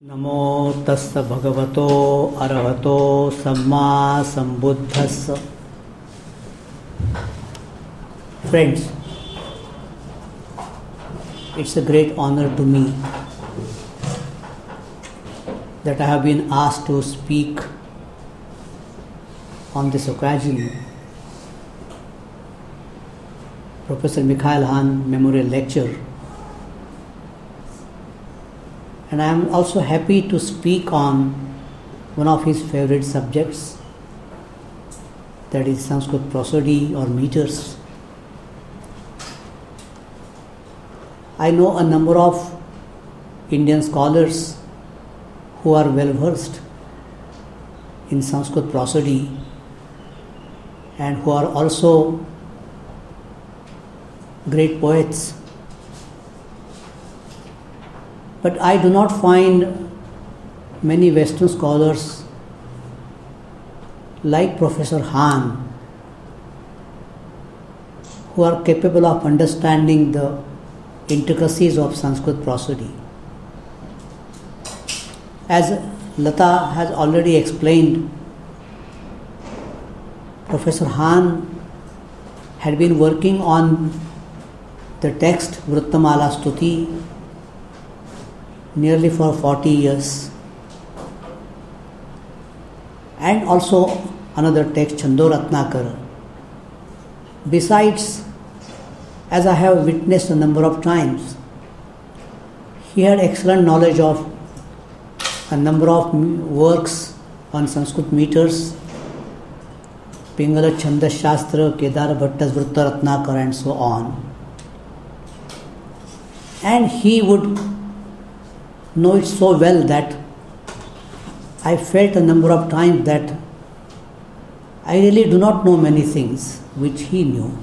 नमो तस्स भगवतो अरहतो सम्मा संबुद्धस्स. Friends, it's a great honor to me that I have been asked to speak on this occasion. Professor Mikhail Hahn Memorial Lecture. And I am also happy to speak on one of his favorite subjects, that is Sanskrit prosody or meters. I know a number of Indian scholars who are well versed in Sanskrit prosody and who are also great poets. But I do not find many Western scholars like Professor Hahn who are capable of understanding the intricacies of Sanskrit prosody. As Lata has already explained, Professor Hahn had been working on the text Vrittamala Stuti nearly for 40 years, and also another text Chando Ratnakara. Besides, as I have witnessed a number of times, he had excellent knowledge of a number of works on Sanskrit meters, Pingala Chandas Shastra, Kedara Bhattas Vritta Ratnakara, and so on. And he would know it so well that I felt a number of times that I really do not know many things which he knew.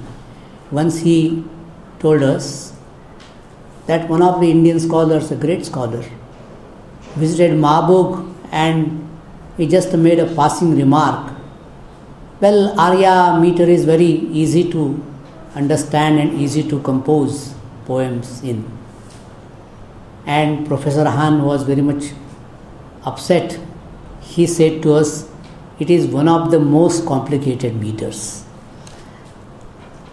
Once he told us that one of the Indian scholars, a great scholar, visited Marburg and he just made a passing remark. Well, Arya meter is very easy to understand and easy to compose poems in. And Professor Hahn was very much upset. He said to us, it is one of the most complicated meters.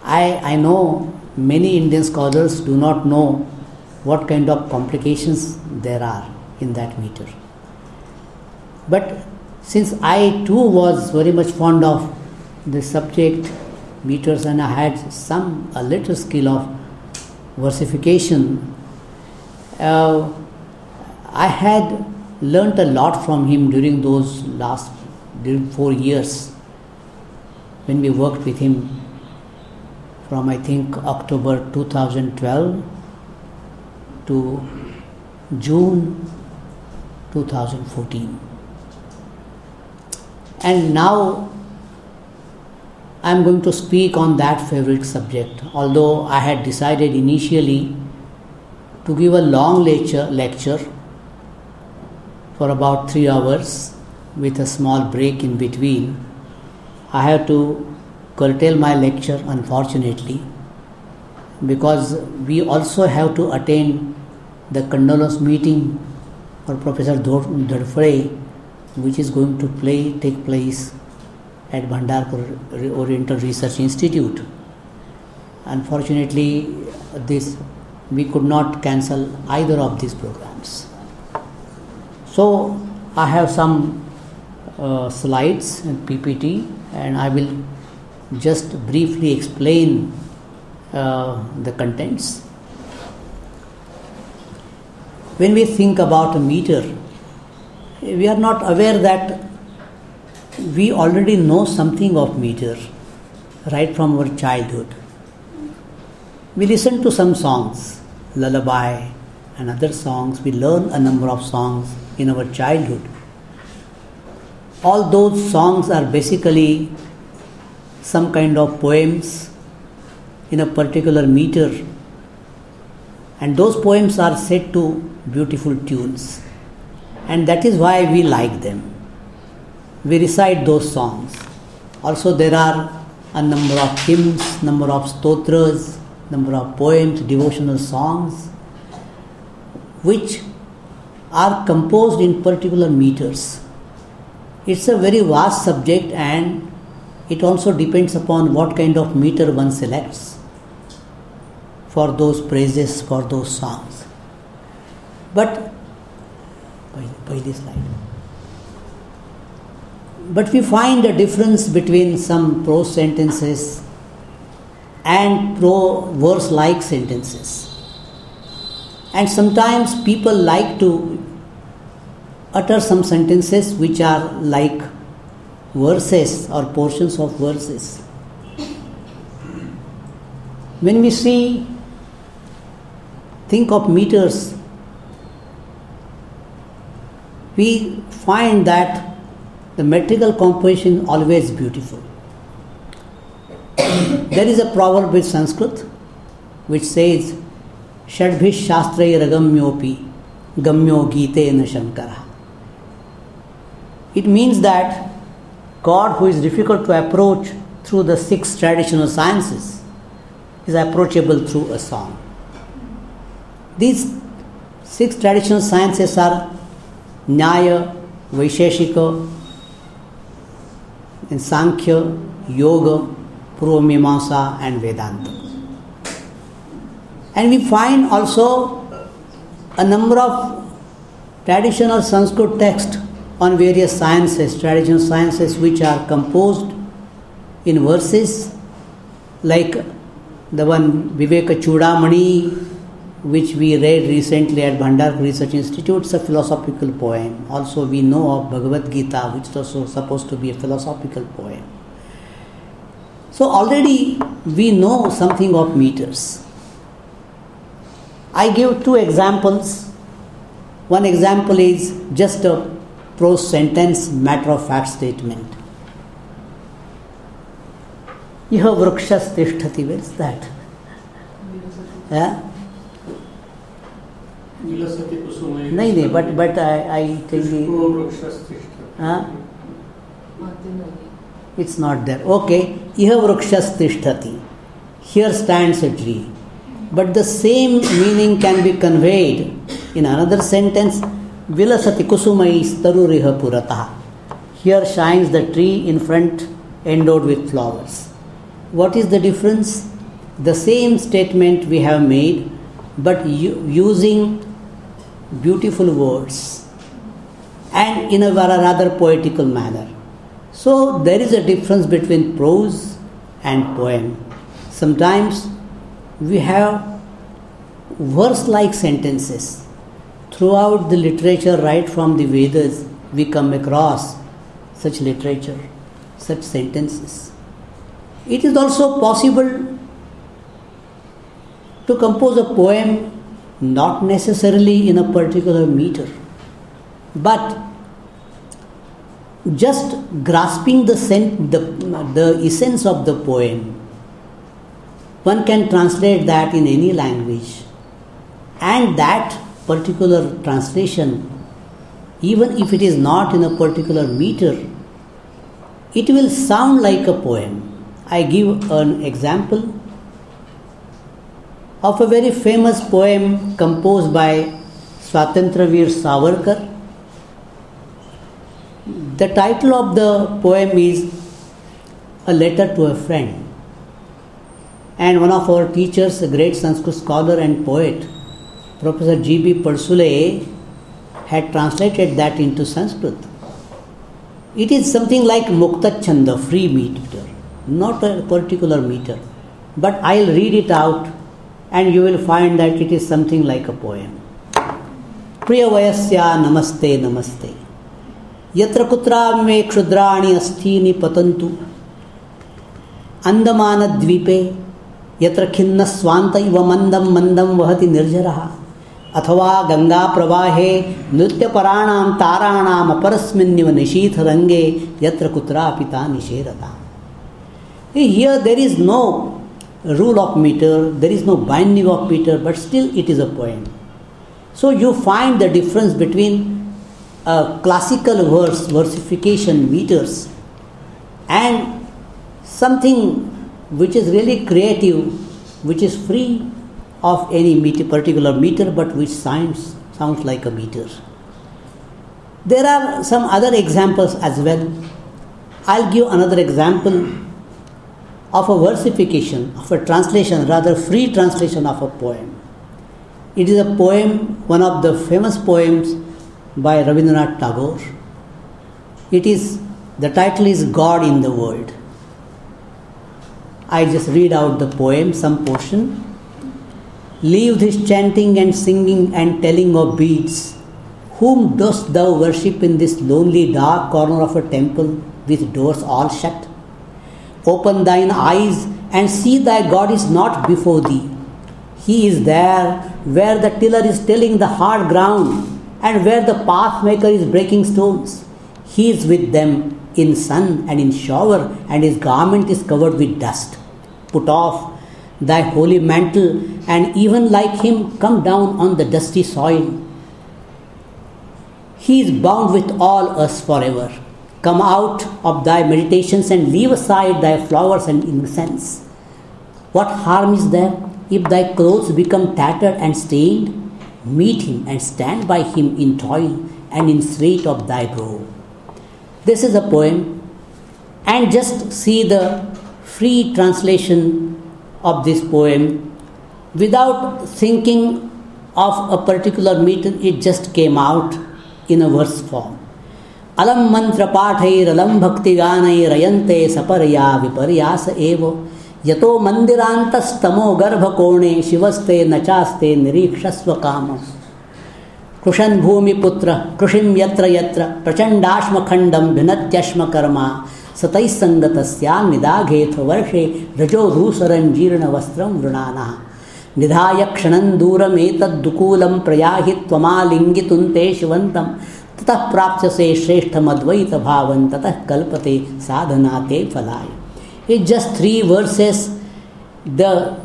I know many Indian scholars do not know what kind of complications there are in that meter. But since I too was very much fond of the subject meters and I had a little skill of versification, I had learnt a lot from him during 4 years when we worked with him from I think October 2012 to June 2014. And now I am going to speak on that favorite subject, although I had decided initially to give a long lecture for about 3 hours with a small break in between. I have to curtail my lecture, unfortunately, because we also have to attend the condolence meeting for Professor Dhadfare, which is going to take place at Bhandarkar Oriental Research Institute. Unfortunately, we could not cancel either of these programs. So I have some slides and PPT, and I will just briefly explain the contents. When we think about a meter, we are not aware that we already know something of meter right from our childhood. We listen to some songs, lullaby and other songs. We learn a number of songs in our childhood. All those songs are basically some kind of poems in a particular meter, and those poems are set to beautiful tunes, and that is why we like them. We recite those songs. Also there are a number of hymns, number of stotras, number of poems, devotional songs, which are composed in particular meters. It's a very vast subject, and it also depends upon what kind of meter one selects for those praises, for those songs. But by this slide. But we find a difference between some prose sentences and verse-like sentences. And sometimes people like to utter some sentences which are like verses or portions of verses. When we think of meters, we find that the metrical composition is always beautiful. There is a proverb with Sanskrit which says, Shadbhish Shastrai Ragamyopi Gamyo Gite Na Shankara. It means that God, who is difficult to approach through the 6 traditional sciences, is approachable through a song. These 6 traditional sciences are Nyaya, Vaisheshika, and Sankhya, Yoga, Purvamimamsa and Vedanta. And we find also a number of traditional Sanskrit texts on various sciences, traditional sciences which are composed in verses, like the one Viveka Chudamani, which we read recently at Bhandarkar Research Institute. It's a philosophical poem. Also we know of Bhagavad Gita, which is also supposed to be a philosophical poem. So already we know something of meters. I give 2 examples. One example is just a prose sentence, matter of fact statement. Iha vrukshas tishtati. Where is that? Yeah? नहीं, but I tell you, it's not there. Okay, iha vrukshas tishtati. Here stands a tree. But the same meaning can be conveyed in another sentence. Vilasati kusumai staruriha purataha. Here shines the tree in front, endowed with flowers. What is the difference? The same statement we have made, but using beautiful words and in a rather poetical manner. So there is a difference between prose and poem. Sometimes we have verse-like sentences. Throughout the literature, right from the Vedas, we come across such literature, such sentences. It is also possible to compose a poem not necessarily in a particular meter, but just grasping the essence of the poem. One can translate that in any language, and that particular translation, even if it is not in a particular meter, it will sound like a poem. I give an example of a very famous poem composed by Swatantraveer Savarkar. The title of the poem is A Letter to a Friend. And one of our teachers, a great Sanskrit scholar and poet, Professor G.B. Parsule, had translated that into Sanskrit. It is something like Mukta Chanda, free meter, not a particular meter. But I'll read it out and you will find that it is something like a poem. Priyavayasya namaste namaste. Yatra kutra me kshudrani asthini patantu. Andamana dvipe. Yatra khinna swanta iva mandam mandam vahati nirjaraha. Athava ganga pravahe nritya paranam taranam aparasminniva nishitha range yatra kutra pita nisherata. Here there is no rule of meter, there is no binding of meter, but still it is a poem. So you find the difference between classical versification meters and something which is really creative, which is free of any particular meter, but which sounds like a meter. There are some other examples as well. I'll give another example of a versification, of a translation, rather free translation of a poem. It is a poem, one of the famous poems by Rabindranath Tagore. The title is God in the World. I just read out the poem, some portion. Leave this chanting and singing and telling of beads. Whom dost thou worship in this lonely dark corner of a temple with doors all shut? Open thine eyes and see thy God is not before thee. He is there where the tiller is tilling the hard ground and where the pathmaker is breaking stones. He is with them in sun and in shower, and his garment is covered with dust. Put off thy holy mantle, and even like him come down on the dusty soil. He is bound with all us forever. Come out of thy meditations and leave aside thy flowers and incense. What harm is there if thy clothes become tattered and stained? Meet him and stand by him in toil and in sweat of thy brow. This is a poem, and just see the free translation of this poem without thinking of a particular meter. It just came out in a verse form. Alam mantra pathair alam bhakti ganai rayante saparya viparyasa evo yato mandirantas tamo garbha kone shivaste nachaste nirikshasva kamam. Krushan bhumi putra krushim yatra yatra prachandashma khandam bhinatyashma karma satai sangatasya nidaghetha varshe rajo dhusaran jirna vastram vrunana nidhaya kshanan duram etad dukulam prayahi tvamalingitunte shivantam tatah prapchase shreshtham advaita bhavan tatah kalpate sadhanate phalaya. It's just 3 verses. The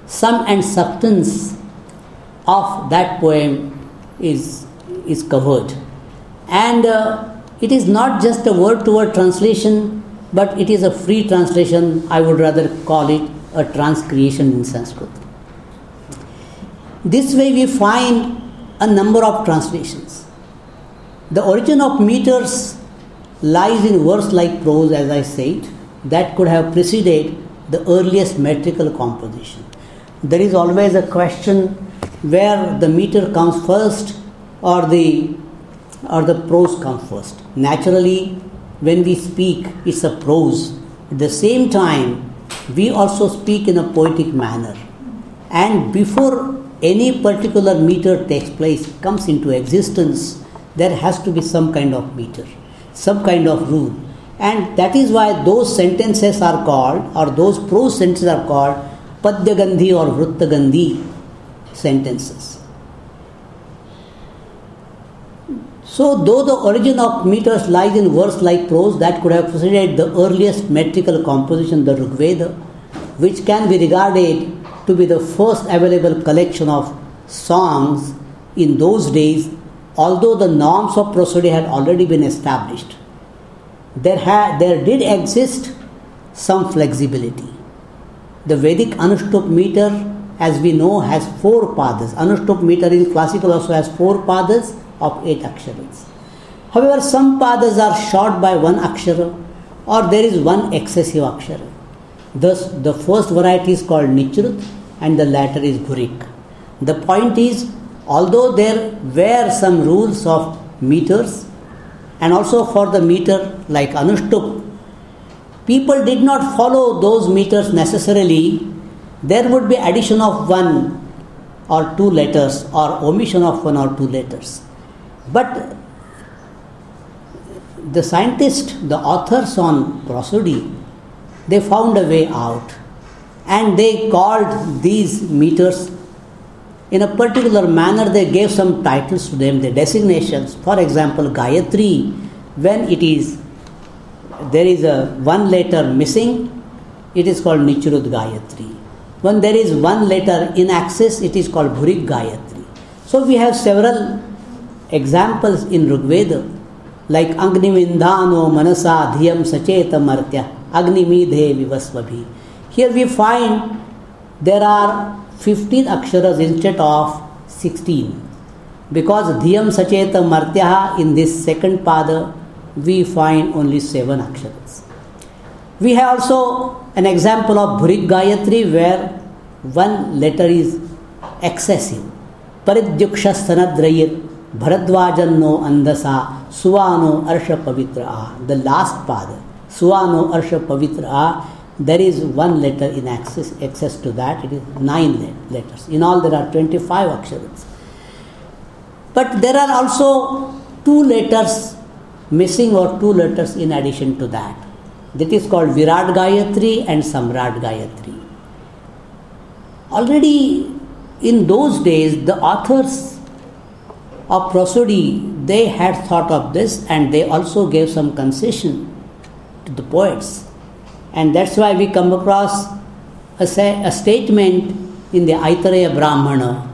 sum and substance of that poem is covered, and it is not just a word-to-word translation, but it is a free translation. I would rather call it a transcreation in Sanskrit. This way we find a number of translations. The origin of meters lies in verse-like prose, as I said, that could have preceded the earliest metrical composition. There is always a question where the meter comes first or the prose comes first. Naturally, when we speak, it's a prose. At the same time, we also speak in a poetic manner. And before any particular meter takes place, comes into existence, there has to be some kind of meter, some kind of rule. And that is why those sentences are called, or those prose sentences are called Padyagandhi or Vrittagandhi sentences. So, though the origin of meters lies in verse-like prose, that could have preceded the earliest metrical composition, the Rig Veda, which can be regarded to be the first available collection of songs in those days, although the norms of prosody had already been established. There did exist some flexibility. The Vedic Anushtup meter, as we know, has 4 padas. Anushtup meter in classical also has 4 padas of 8 aksharas. However, some padas are short by 1 akshara, or there is 1 excessive akshara. Thus, the first variety is called Nichrut and the latter is Bhurik. The point is, although there were some rules of meters, and also for the meter like Anushtup, people did not follow those meters necessarily. There would be addition of 1 or 2 letters or omission of 1 or 2 letters. But the scientists, the authors on prosody, they found a way out, and they called these meters in a particular manner. They gave some titles to them, the designations. For example, Gayatri, when there is a 1 letter missing, it is called Nichrut Gayatri. When there is 1 letter in excess, it is called Bhurik Gayatri. So we have several examples in Rig Veda, like Agni Mindhano Manasa Dhyam Sacheta Martya Agni Midhe Vivasvabhi. Here we find there are 15 aksharas instead of 16. Because Dhyam Sacheta Martyaha, in this second pada, we find only 7 aksharas. We have also an example of Bhurik Gayatri where one letter is excessive. Paridyukshastanadrayir Bharadvajanno Andasa Suvano Arsha Pavitra. The last pada, Suvano Arsha Pavitra, there is one letter in excess to that. It is 9 letters. In all, there are 25 aksharas. But there are also 2 letters missing or 2 letters in addition to that. That is called Virat Gayatri and Samrat Gayatri. Already in those days, the authors of prosody, they had thought of this and they also gave some concession to the poets. And that's why we come across a statement in the Aitareya Brahmana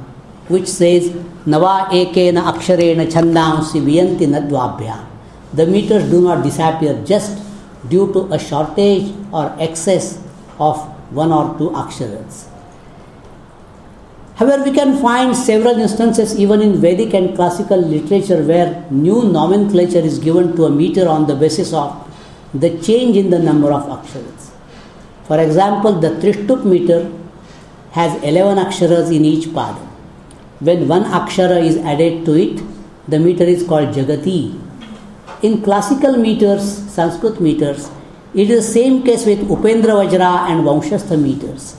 which says, Nava ekena aksharena chandamsi viyanti nadvabhya. The meters do not disappear just due to a shortage or excess of 1 or 2 aksharas. However, we can find several instances even in Vedic and classical literature where new nomenclature is given to a meter on the basis of the change in the number of aksharas. For example, the Trishtup meter has 11 aksharas in each pada. When 1 akshara is added to it, the meter is called Jagati. In classical meters, Sanskrit meters, it is the same case with Upendra Vajra and Vanshastha meters.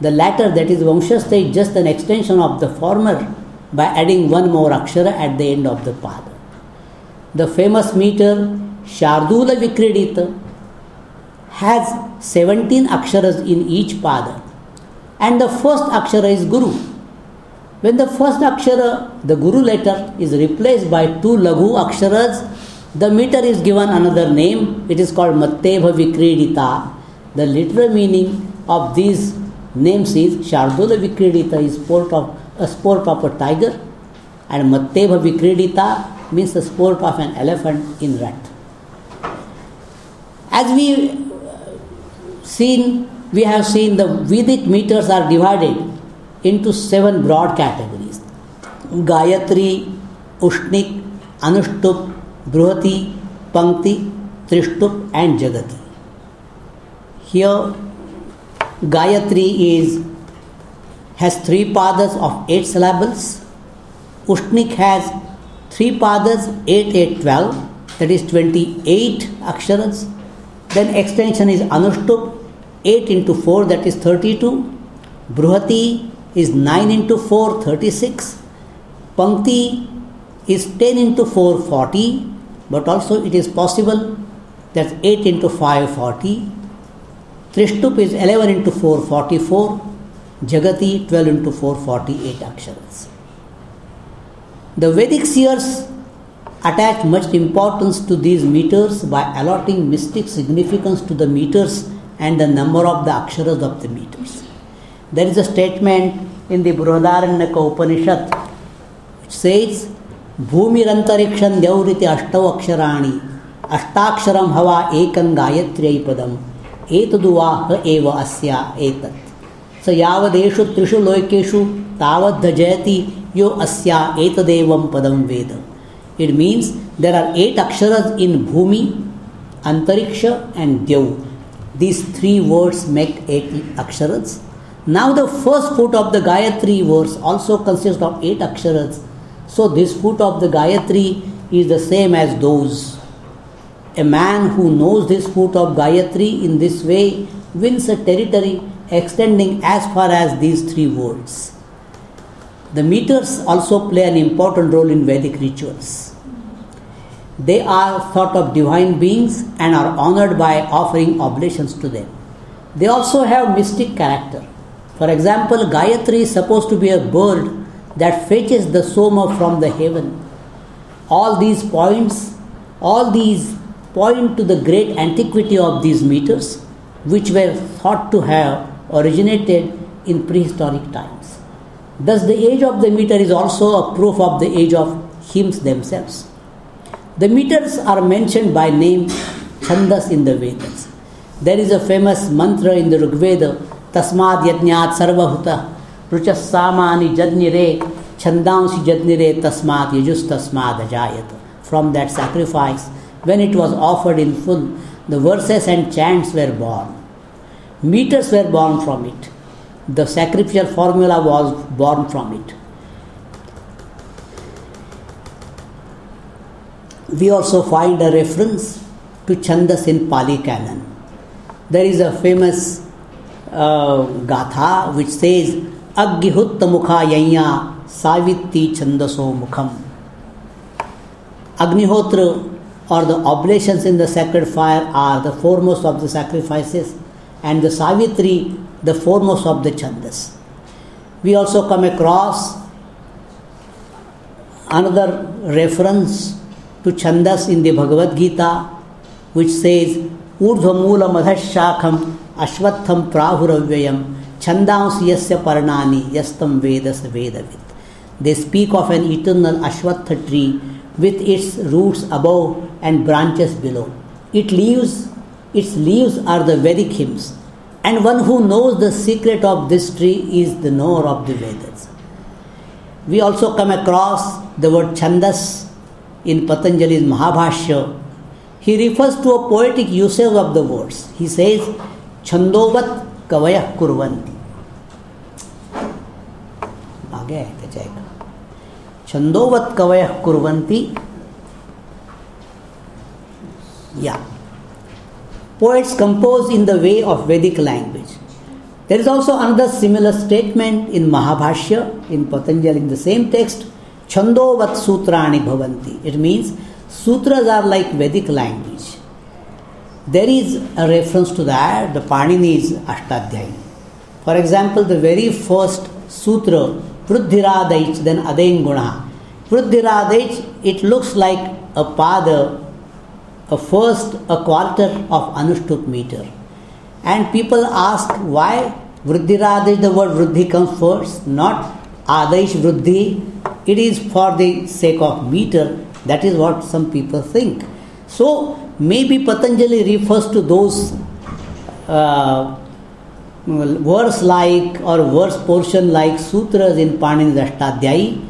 The latter, that is Vanshastha, is just an extension of the former by adding 1 more akshara at the end of the pada. The famous meter Shardula Vikridita has 17 aksharas in each pada, and the first akshara is Guru. When the first akshara, the Guru letter, is replaced by 2 Laghu aksharas, the meter is given another name. It is called Matteva Vikridita. The literal meaning of these names is Shardula Vikridita is a sport of a tiger, and Matteva Vikridita means the sport of an elephant in rat. As we have seen the Vedic meters are divided into 7 broad categories: Gayatri, Ushnik, Anushtup, Bruhati, Pankti, Trishtup and Jagati. Here Gayatri has 3 padas of 8 syllables. Ushnik has 3 padas, 8, 8, 12, that is 28 aksharas. Then extension is Anushtup, 8 into 4, that is 32. Bruhati is 9 into 4, 36. Pankti is 10 into 4, 40. But also it is possible that 8 into 5, 40. Trishtup is 11 into 4, 44. Jagati 12 into 4, 48 aksharas. The Vedic seers attach much importance to these meters by allotting mystic significance to the meters and the number of the aksharas of the meters. There is a statement in the Brihadaranyaka Upanishad which says, Bhumirantarikshan Dyauriti Ashtau Aksharani Ashtaksharam Hava Ekan Gayatriyai Padam Etaduvaha Eva Asya Etat. So Yavadeshu Trishu Loikeshu Tavad Dhajayati Yo Asya Etadevam Padam Veda. It means there are 8 aksharas in Bhumi, Antariksha and Dyav. These 3 words make 8 aksharas. Now the first foot of the Gayatri verse also consists of 8 aksharas. So this foot of the Gayatri is the same as those. A man who knows this foot of Gayatri in this way wins a territory extending as far as these 3 words. The meters also play an important role in Vedic rituals. They are thought of divine beings and are honored by offering oblations to them. They also have mystic character. For example, Gayatri is supposed to be a bird that fetches the soma from the heaven. All these point to the great antiquity of these meters, which were thought to have originated in prehistoric times. Thus, the age of the meter is also a proof of the age of hymns themselves. The meters are mentioned by name Chandas in the Vedas. There is a famous mantra in the Rig Veda, Tasmad Yajnat Sarvahuta Ruchas Samani Jadnire Chandansi Jadnire Tasmat Yajus Tasmad Ajayat. From that sacrifice, when it was offered in full, the verses and chants were born. Meters were born from it. The sacrificial formula was born from it. We also find a reference to Chandas in Pali Canon. There is a famous Gatha which says, Aggihutta Mukha Yanya Savitti Chandaso Mukham. Agnihotra, or the oblations in the sacred fire, are the foremost of the sacrifices, and the Savitri, the foremost of the Chandas. We also come across another reference to Chandas in the Bhagavad Gita, which says, Urdhvamula madhashakham ashvatham prahuravyayam chandans yasya parnani yastam vedas vedavit. They speak of an eternal Ashwatha tree with its roots above and branches below. Its leaves are the Vedic hymns, and one who knows the secret of this tree is the knower of the Vedas. We also come across the word Chandas in Patanjali's Mahabhashya. He refers to a poetic usage of the words. He says, Chandovat kavayah kurvanti. आगे है जाएगा. Chandovat kavayah kurvanti. Yeah. Poets compose in the way of Vedic language. There is also another similar statement in Mahabhashya, in Patanjali, in the same text, Chandovat sutrani bhavanti. It means sutras are like Vedic language. There is a reference to that, the Panini's Ashtadhyayi. For example, the very first sutra, Vruddhiradaich, then Adenguna. Vruddhiradaich, it looks like a pada, a quarter of Anushtup meter. And people ask why Vruddhiradaich, the word Vruddhi comes first, not Adaish Vruddhi. It is for the sake of meter. That is what some people think. So, maybe Patanjali refers to those verse-like or verse portion-like sutras in Panini's Ashtadhyayi.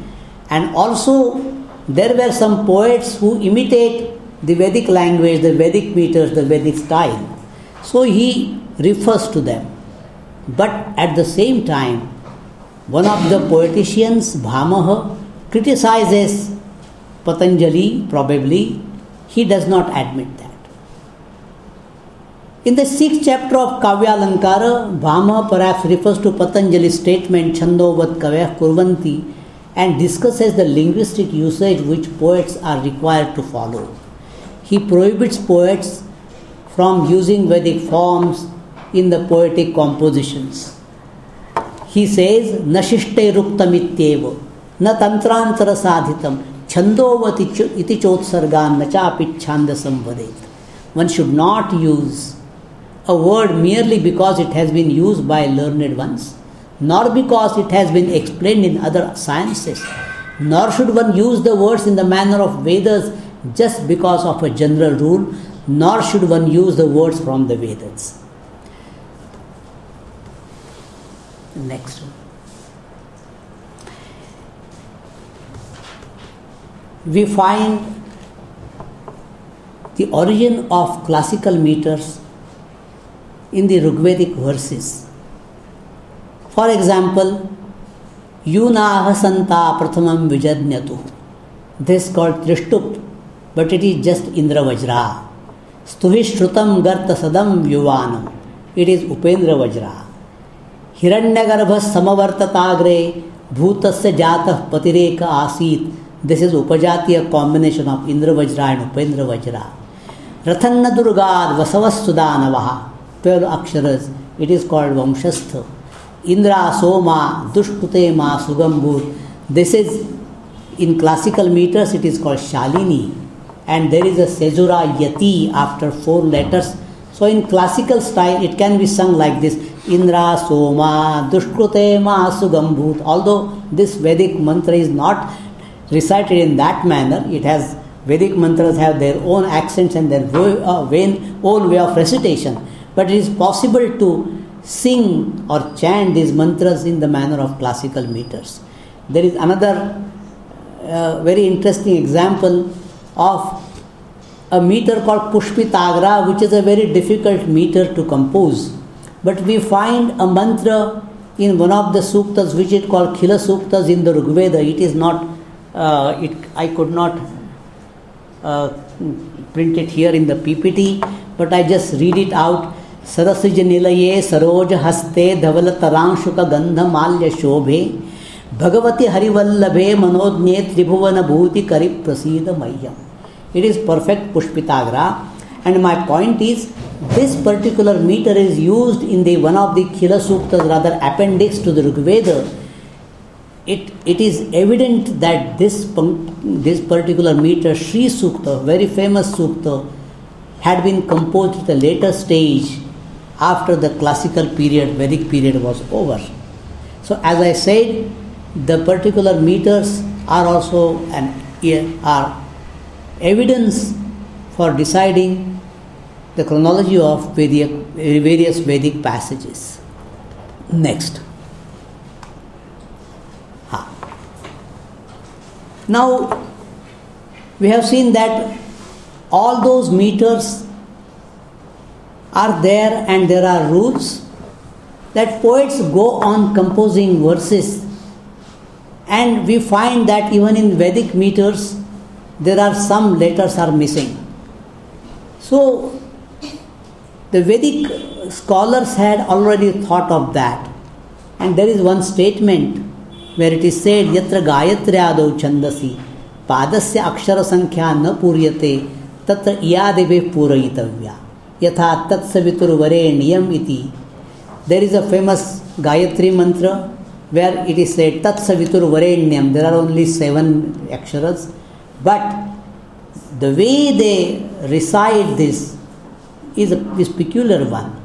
And also, there were some poets who imitate the Vedic language, the Vedic meters, the Vedic style. So, he refers to them. But at the same time, one of the poeticians, Bhamaha, criticizes Patanjali, probably. He does not admit that. In the 6th chapter of Kavyalankara, Bhama perhaps refers to Patanjali's statement Chandovat Kavayah Kurvanti and discusses the linguistic usage which poets are required to follow. He prohibits poets from using Vedic forms in the poetic compositions. He says, Nashishte Ruktamityeva, Na Tantrantara Sadhitam, Chandovat iti chotsargan nachapi chandasam vadet. One should not use a word merely because it has been used by learned ones, nor because it has been explained in other sciences, nor should one use the words in the manner of Vedas just because of a general rule, nor should one use the words from the Vedas. Next one. We find the origin of classical meters in the Rigvedic verses. For example, Yunaha Santa Prathamam Vijadnyatu. This is called Trishtup, but it is just Indra Vajra. Stuhishrutam Garta Sadam Yuvanam. It is Upendra Vajra. Hiranyagarbhas Samavartatagre Bhutasya Jatah Patireka Asit. This is Upajatiya combination of Indra Vajra and Upendra Vajra. Rathanna Durgad Vasavas Sudanavaha. 12 aksharas. It is called Vamshastha. Indra Soma Dushpute Ma Sugambhut. This is in classical meters it is called Shalini. And there is a Sejura Yati after 4 letters. So in classical style it can be sung like this. Indra Soma Dushkrute Ma Sugambhut. Although this Vedic mantra is not recited in that manner, it has Vedic mantras have their own accents and their own way of recitation. But it is possible to sing or chant these mantras in the manner of classical meters. There is another very interesting example of a meter called Pushpitagra, which is a very difficult meter to compose. But we find a mantra in one of the suktas, which is called Khila Suktas in the Rigveda. It is not, I could not print it here in the PPT, but I just read it out. Sarasij nilaye saroj haste dhavala taranshuka gandha malya shobhe Bhagavati Harivallabhe Manodnye Tribhuvana Bhuti Kari Prasida Mayam. It is perfect Pushpitagra, and my point is this particular meter is used in the one of the Khila Suktas, rather appendix to the Rigveda. It is evident that this particular meter, Sri Sukta, very famous Sukta, had been composed at a later stage after the classical period, Vedic period was over. So as I said, the particular meters are also are evidence for deciding the chronology of various Vedic passages. Next. Now, we have seen that all those meters are there, and there are rules that poets go on composing verses, and we find that even in Vedic meters there are some letters are missing. So the Vedic scholars had already thought of that, and there is one statement where it is said, Yatra Gayatriadau Chandasi Padasya Akshara Sankhya na Puryate Tatra Iyadeve Purayitavya Yatha Tatsavitur Vareniyam iti. There is a famous Gayatri mantra where it is said Tatsavitur Varenyam. There are only 7 aksharas, but the way they recite this is this peculiar one.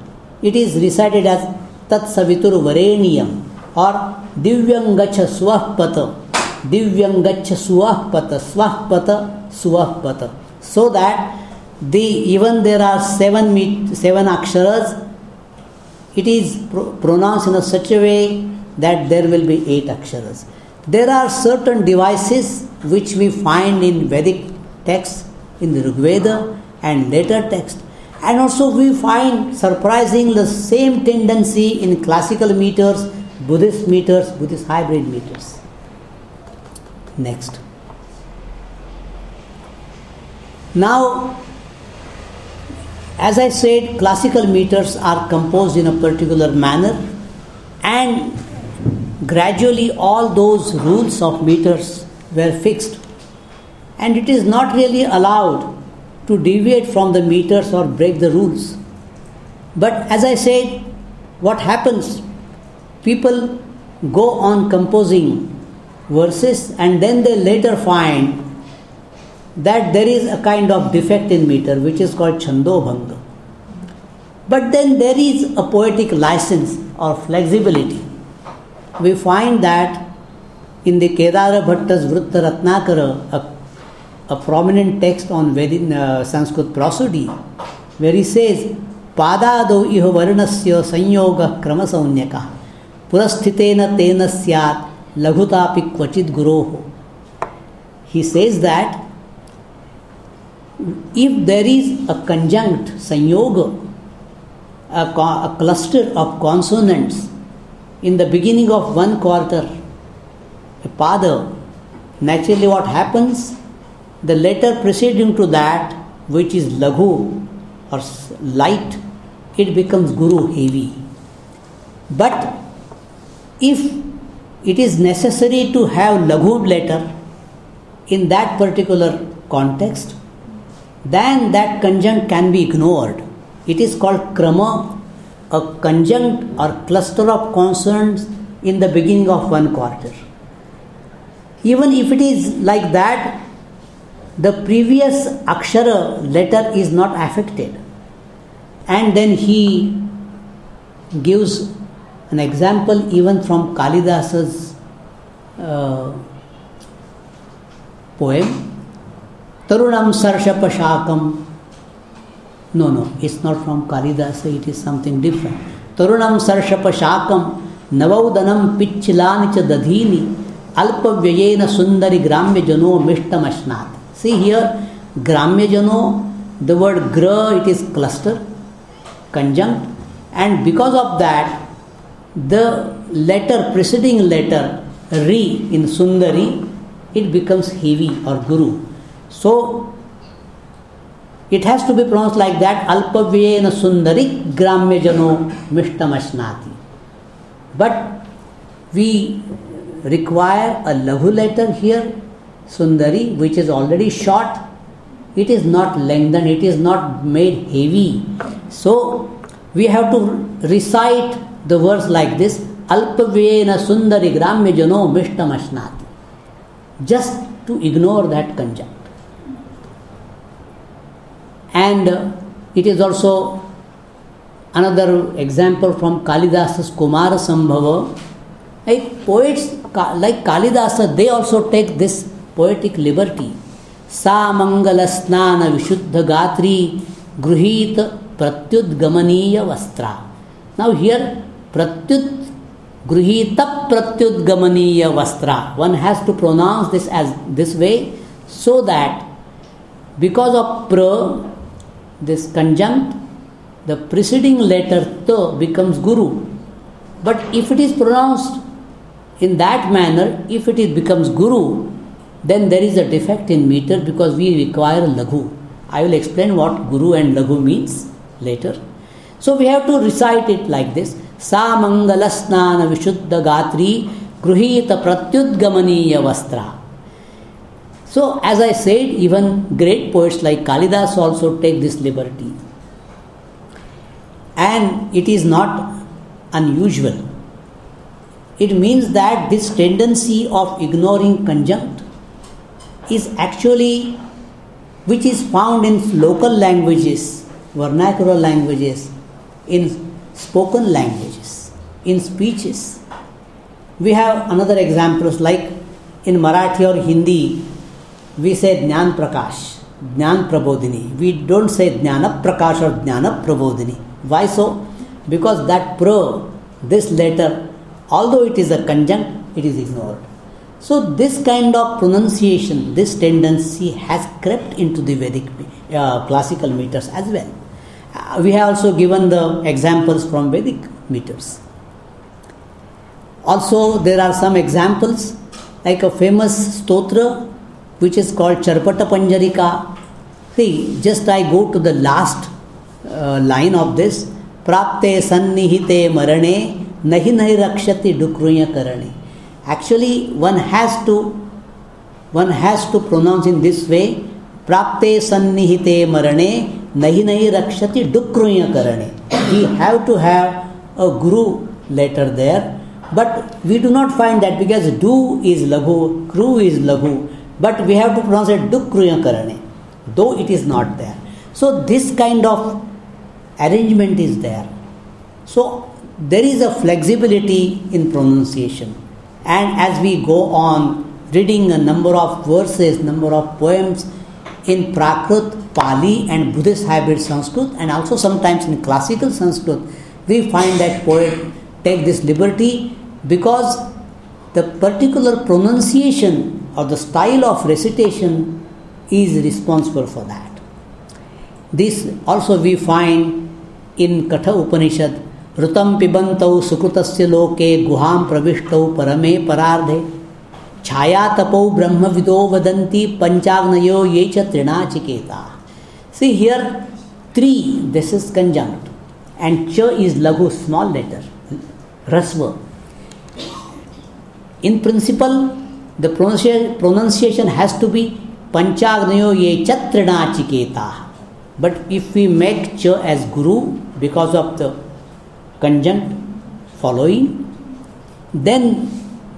It is recited as Tatsavitur Vareniyam or Divyanggacha Swahpata, Divyanggacha Swahpata, Swahpata, Swahpata. So that even there are 7 aksharas, it is pronounced in such a way that there will be 8 aksharas. There are certain devices which we find in Vedic texts, in the Rigveda and later text, and also we find surprisingly the same tendency in classical meters, Buddhist meters, Buddhist hybrid meters. Next. Now, as I said, classical meters are composed in a particular manner, and gradually all those rules of meters were fixed, and it is not really allowed to deviate from the meters or break the rules. But as I said, what happens? People go on composing verses, and then they later find that there is a kind of defect in meter which is called Chandobhanga. But then there is a poetic license or flexibility. We find that in the Kedara Bhatta's Vritta Ratnakara, a prominent text on Sanskrit prosody, where he says, Padado iho varnasya sanyoga kramasaunyaka purasthitena tena syat laghutapi kvachit guroho. He says that if there is a conjunct sanyoga, a cluster of consonants in the beginning of one quarter, a pada, naturally what happens? The letter preceding to that, which is laghu or light, it becomes guru, heavy. But if it is necessary to have laghu letter in that particular context, then that conjunct can be ignored. It is called krama, a conjunct or cluster of consonants in the beginning of one quarter. Even if it is like that, the previous akshara letter is not affected. And then he gives an example even from Kalidasa's poem, Tarunam Sarshapa Shakam. No, it's not from Kalidasa, it is something different. Tarunam Sarshapa Shakam Navaudanam Pichilani cha Dadhini Alpavyayena Sundari Gramya Jano Mishtamashnat. See here, Gramya Jano, the word gra, it is cluster, conjunct, and because of that, the letter, preceding letter, Ri in Sundari, it becomes heavy or Guru. So, it has to be pronounced like that, Alpavyayena Sundari Gramya Jano Mishtamashnati. But we require a Lahu letter here, Sundari, which is already short. It is not lengthened, it is not made heavy. So, we have to recite the verse like this, Alpavyayena Sundari Gramya Jano Mishtamashnati. Just to ignore that conjunct. And it is also another example from Kalidasa's Kumara Sambhava. Like poets like Kalidasa, they also take this poetic liberty. Sa Mangala Snana Vishuddha Gatri Gruhita Pratyudgamaniya Vastra. Now here Gruhita Pratyudgamaniya Vastra. One has to pronounce this as this way so that because of pra, this conjunct, the preceding letter ta becomes Guru. But if it is pronounced in that manner, if it becomes Guru, then there is a defect in meter because we require Laghu. I will explain what Guru and Laghu means later. So we have to recite it like this. Sa Mangala Snana Vishuddha Gatri Gruhita Pratyudgamaniya Vastra. So as I said, even great poets like Kalidas also take this liberty. And it is not unusual. It means that this tendency of ignoring conjunct is actually, which is found in local languages, vernacular languages, in spoken languages, in speeches. We have another examples like in Marathi or Hindi, we say Jnana Prakash, Jnana Prabodhini. We don't say Jnana Prakash or Jnana Prabodhini. Why so? Because that pra, this letter, although it is a conjunct, it is ignored. So this kind of pronunciation, this tendency has crept into the Vedic classical meters as well. We have also given the examples from Vedic meters. Also there are some examples like a famous stotra which is called Charpata Panjarika. See, just I go to the last line of this. Prapte sannihite marane nahi nahi rakshati dukruya karane. Actually, one has to pronounce in this way. Prapte sannihite marane nahi nahi rakshati dukruya karane. We have to have a Guru letter there, but we do not find that because du is Laghu, kru is Laghu, but we have to pronounce it dukruya karane, though it is not there. So this kind of arrangement is there. So there is a flexibility in pronunciation, and as we go on reading a number of verses, number of poems in Prakrit, Pali and Buddhist hybrid Sanskrit, and also sometimes in classical Sanskrit, we find that poet take this liberty because the particular pronunciation or the style of recitation is responsible for that. This also we find in Katha Upanishad, Rutam pibantau sukrutasya loke guham pravishtau parame parardhe chaya tapau brahma vido vadanti panchagnayo yecha trinachiketa. See here, three, this is conjunct, and cha is Laghu, small letter, rasva. In principle, the pronunciation has to be panchagnayo yecha trinachiketa. But if we make cha as Guru because of the conjunct following, then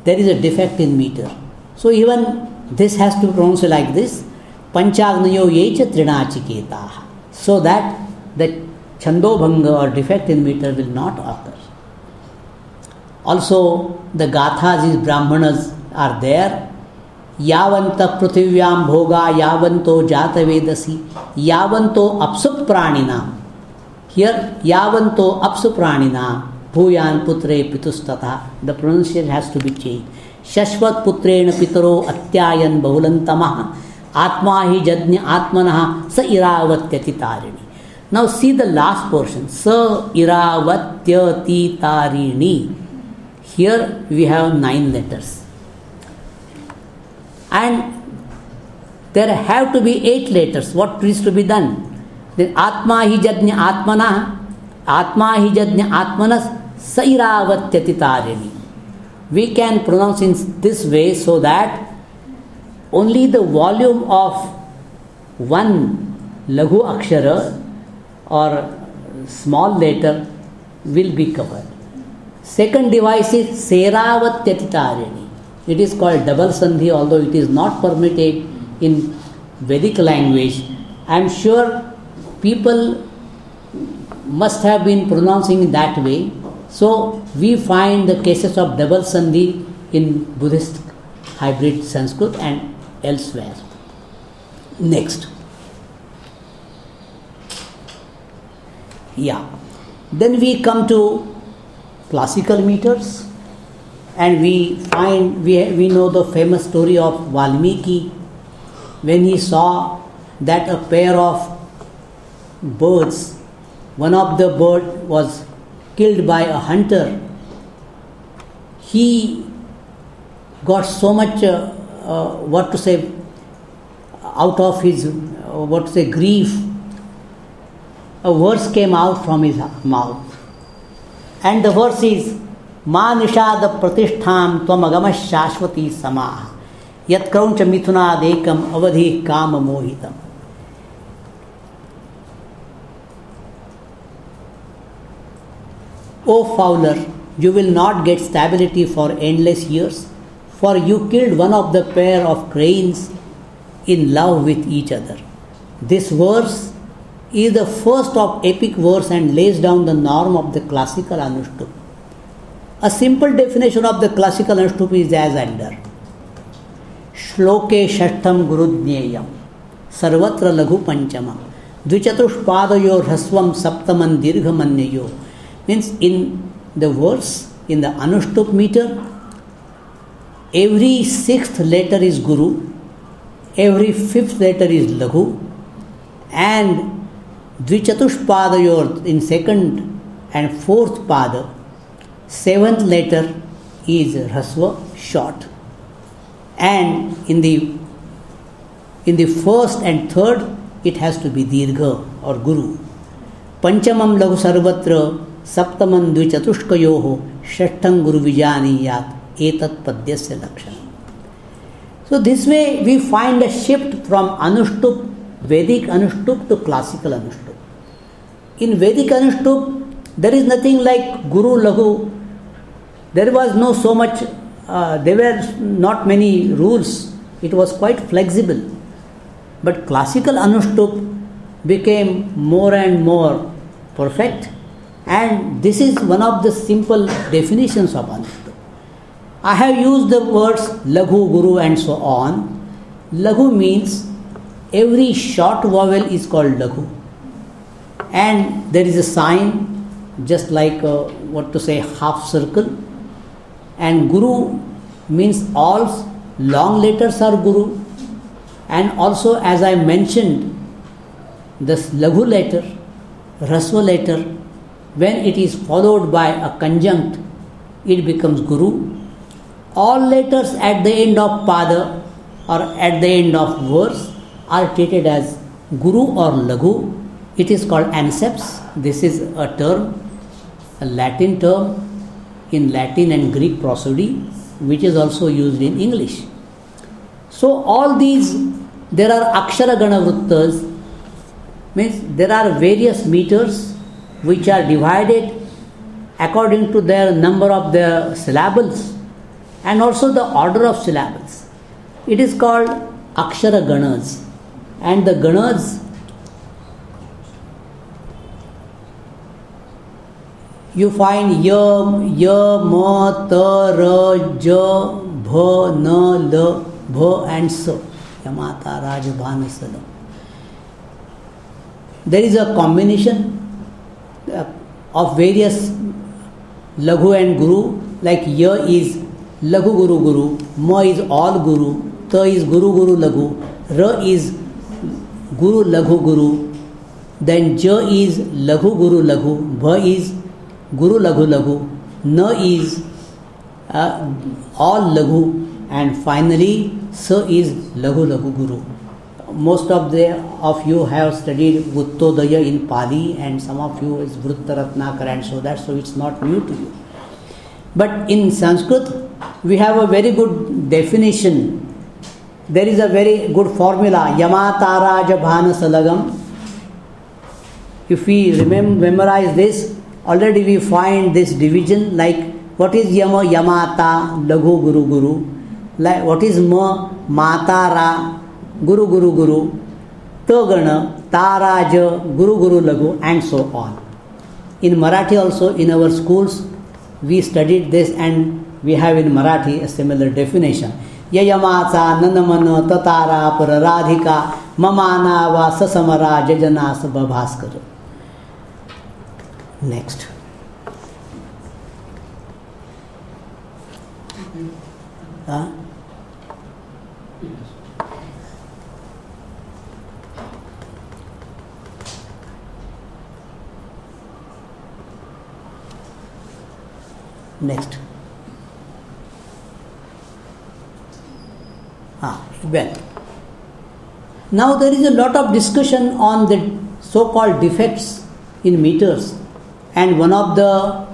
there is a defect in meter. So even this has to be pronounced like this, Panchagnayo yecha trinachiketa, so that the Chandobhanga or defect in meter will not occur. Also the Gathas, these Brahmanas are there. Yavanta pruthivyam bhoga yavanto jata vedasi yavanto apsup pranina. Here yavanto apsup pranina bhuyan putre pitustatha. The pronunciation has to be changed. Shashwat पुत्रेण पितरो अत्यायन बहुलंतमः आत्मा ही जज्ञ आत्मनः स इरावत्यति Tarini. Now see the last portion. Sa iravatyati tarini. Here we have 9 letters. And there have to be 8 letters. What is to be done? Then Atma hi jajna Atmana. Atma hi jajna Atmanas sa iravatyati tarini. We can pronounce in this way so that only the volume of one Laghu Akshara or small letter will be covered. Second device is Seravatyati tarini. It is called double sandhi, although it is not permitted in Vedic language. I am sure people must have been pronouncing that way. So we find the cases of double sandhi in Buddhist hybrid Sanskrit and elsewhere. Next. Yeah. Then we come to classical meters, and we find we know the famous story of Valmiki when he saw that a pair of birds, one of the bird was killed by a hunter. He got so much out of his grief. A verse came out from his mouth, and the verse is Ma nishada pratishtham tvam agamas shashvati samah yat krauncha mithunadekam avadhi kama mohitam. O fowler, you will not get stability for endless years, for you killed one of the pair of cranes in love with each other. This verse is the first of epic verse and lays down the norm of the classical Anushtup. A simple definition of the classical Anushtup is as under. Shloke shashtam gurudnyeyam sarvatra laghu panchamam dvichatushpadayo rasvam saptaman dirghamanyayo. Means in the verse, in the Anushtup meter, every 6th letter is Guru, every 5th letter is Laghu, and Dvichatushpadayor in 2nd and 4th pada, 7th letter is Rasva, short, and in the 1st and 3rd it has to be Dirgha or Guru. Panchamam Laghu Sarvatra Saptaman Dvichatushkayoho Shashtham Guru Vijaniyat Etat Padyasya Lakshana. So this way we find a shift from Anushtup, Vedic Anushtup to classical Anushtup. In Vedic Anushtup, there is nothing like Guru Laghu. There was no so much, there were not many rules. It was quite flexible. But classical Anushtup became more and more perfect, and this is one of the simple definitions of Anushtup. I have used the words Laghu, Guru and so on. Laghu means every short vowel is called Laghu, and there is a sign just like half circle, and Guru means all long letters are Guru, and also as I mentioned this Laghu letter, Rasva letter, when it is followed by a conjunct, it becomes Guru. All letters at the end of pada or at the end of verse are treated as Guru or Laghu. It is called anceps. This is a term, a Latin term in Latin and Greek prosody, which is also used in English. So all these, there are Akshara Gana Vrittas, means there are various meters which are divided according to their number of the syllables and also the order of syllables. It is called Akshara Ganas, and the Ganas, you find ya, ma, ta, ra, ja, bha, na, la, bha and sa. Yamata, Raj, Bhana, Salam. There is a combination of various Laghu and Guru, like ya is Laghu Guru Guru, Ma is all Guru, Ta is Guru Guru Laghu, Ra is Guru Laghu Guru, then Ja is Laghu Guru Laghu, Bha is Guru Laghu Laghu, Na is all Laghu, and finally Sa is Laghu Laghu Guru. Most of you have studied Vuttodaya in Pali, and some of you is Vrutta Ratnakara and so it's not new to you. But in Sanskrit, we have a very good definition. There is a very good formula, Yamatara Jabhana Salagam. If we memorize this, already we find this division, like what is Yama, Yamata, Laghu Guru Guru, like what is Ma, Matara, Guru Guru Guru, Togana, Taraja, Guru Guru Laghu, and so on. In Marathi also, in our schools, we studied this, and we have in Marathi a similar definition. Yayamacha, Nanamana, Tatara, Pararadhika, Mamana, Va, Sasamara, Jajana, Sabhabhaskara. Next. Next. Well, now there is a lot of discussion on the so-called defects in meters, and one of the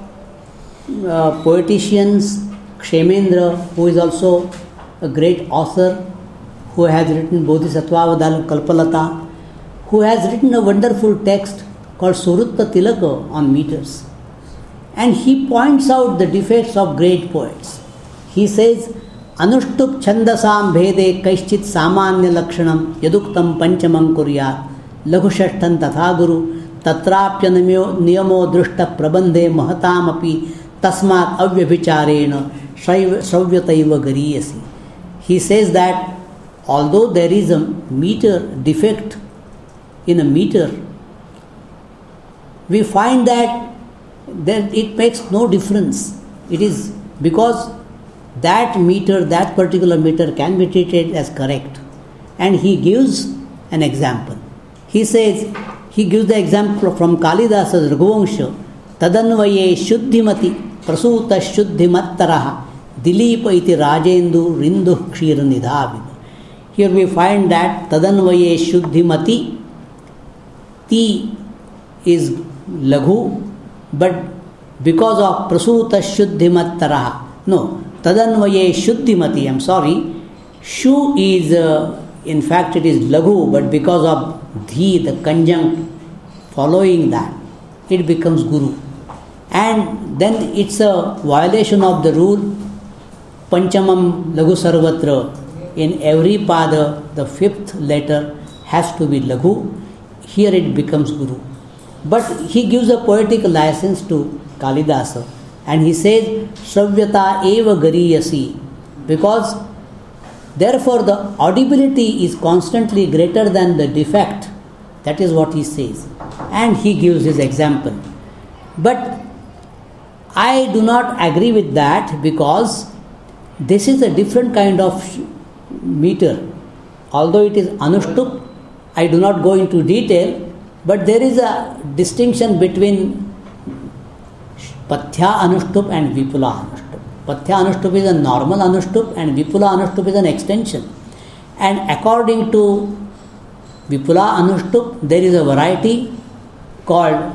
poeticians, Kshemendra, who is also a great author, who has written Bodhisattva Vadal Kalpalata, who has written a wonderful text called Surutta Tilaka on meters. And he points out the defects of great poets. He says, Anushtup Chandasam Bhede Kaishchit Samanya Lakshanam Yaduktam Panchamam Kuryat Laghushashtan Tatha Guru Tatrapya Niyamo Drushta Prabandhe Mahatam Api Tasmat Avyabhicharena Shravyataiva Gariyasi. He says that although there is a meter defect in a meter, we find that it makes no difference. It is because that meter, that particular meter can be treated as correct. And he gives an example. He says, he gives the example from Kalidasa's Raghuvansha, Tadanvaye Shuddhimati Prasuta Shuddhimattaraha Dilipa iti Rajendu Rindu Kshira Nidhavidu. Here we find that Tadanvaye Shuddhimati, Ti is Laghu, but because of Prasuta Shuddhimattaraha, no, Tadanvaye Shuddhimati, I'm sorry, Shu is, in fact it is Laghu, but because of Dhi, the conjunct following that, it becomes Guru. And then it's a violation of the rule, Panchamam Laghu Sarvatra, in every pada, the fifth letter has to be Laghu. Here it becomes Guru. But he gives a poetic license to Kalidasa, and he says, Shravyata eva gariyasi, because therefore the audibility is constantly greater than the defect. That is what he says. And he gives his example. But I do not agree with that, because this is a different kind of meter. Although it is Anushtup, I do not go into detail, but there is a distinction between Pathya Anushtup and Vipula Anushtup. Pathya Anushtup is a normal Anushtup and Vipula Anushtup is an extension. And according to Vipula Anushtup, there is a variety called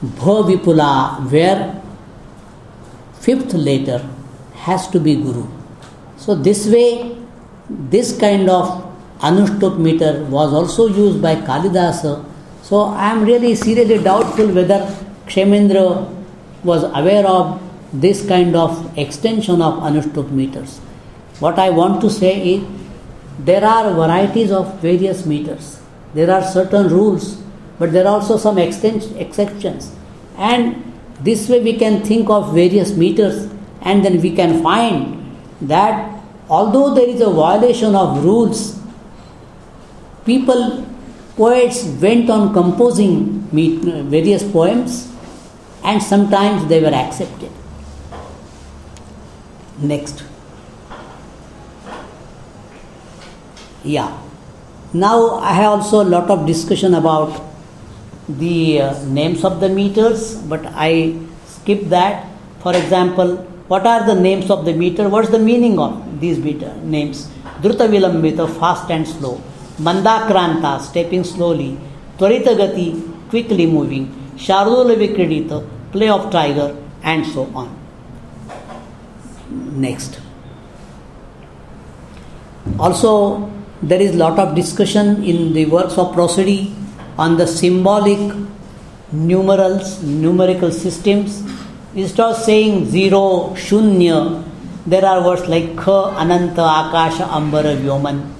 Bha Vipula, where fifth letter has to be Guru. So this way, this kind of Anushtup meter was also used by Kalidasa. So I am really seriously doubtful whether Kshemendra was aware of this kind of extension of Anushtup meters. What I want to say is, there are varieties of various meters. There are certain rules, but there are also some exceptions. And this way we can think of various meters, and then we can find that although there is a violation of rules, poets went on composing various poems, and sometimes they were accepted. Next. Yeah. Now I have also a lot of discussion about the names of the meters, but I skip that. For example, what are the names of the meter? What's the meaning of these meter names? Druta Vilambita, fast and slow. Mandakranta, stepping slowly. Tvarita Gati, quickly moving. Shardula Vikridita, play of tiger, and so on. Next. Also, there is lot of discussion in the works of prosody on the symbolic numerals, numerical systems. Instead of saying 0, Shunya, there are words like Kha, Ananta, Akasha, Ambara, Vyoman.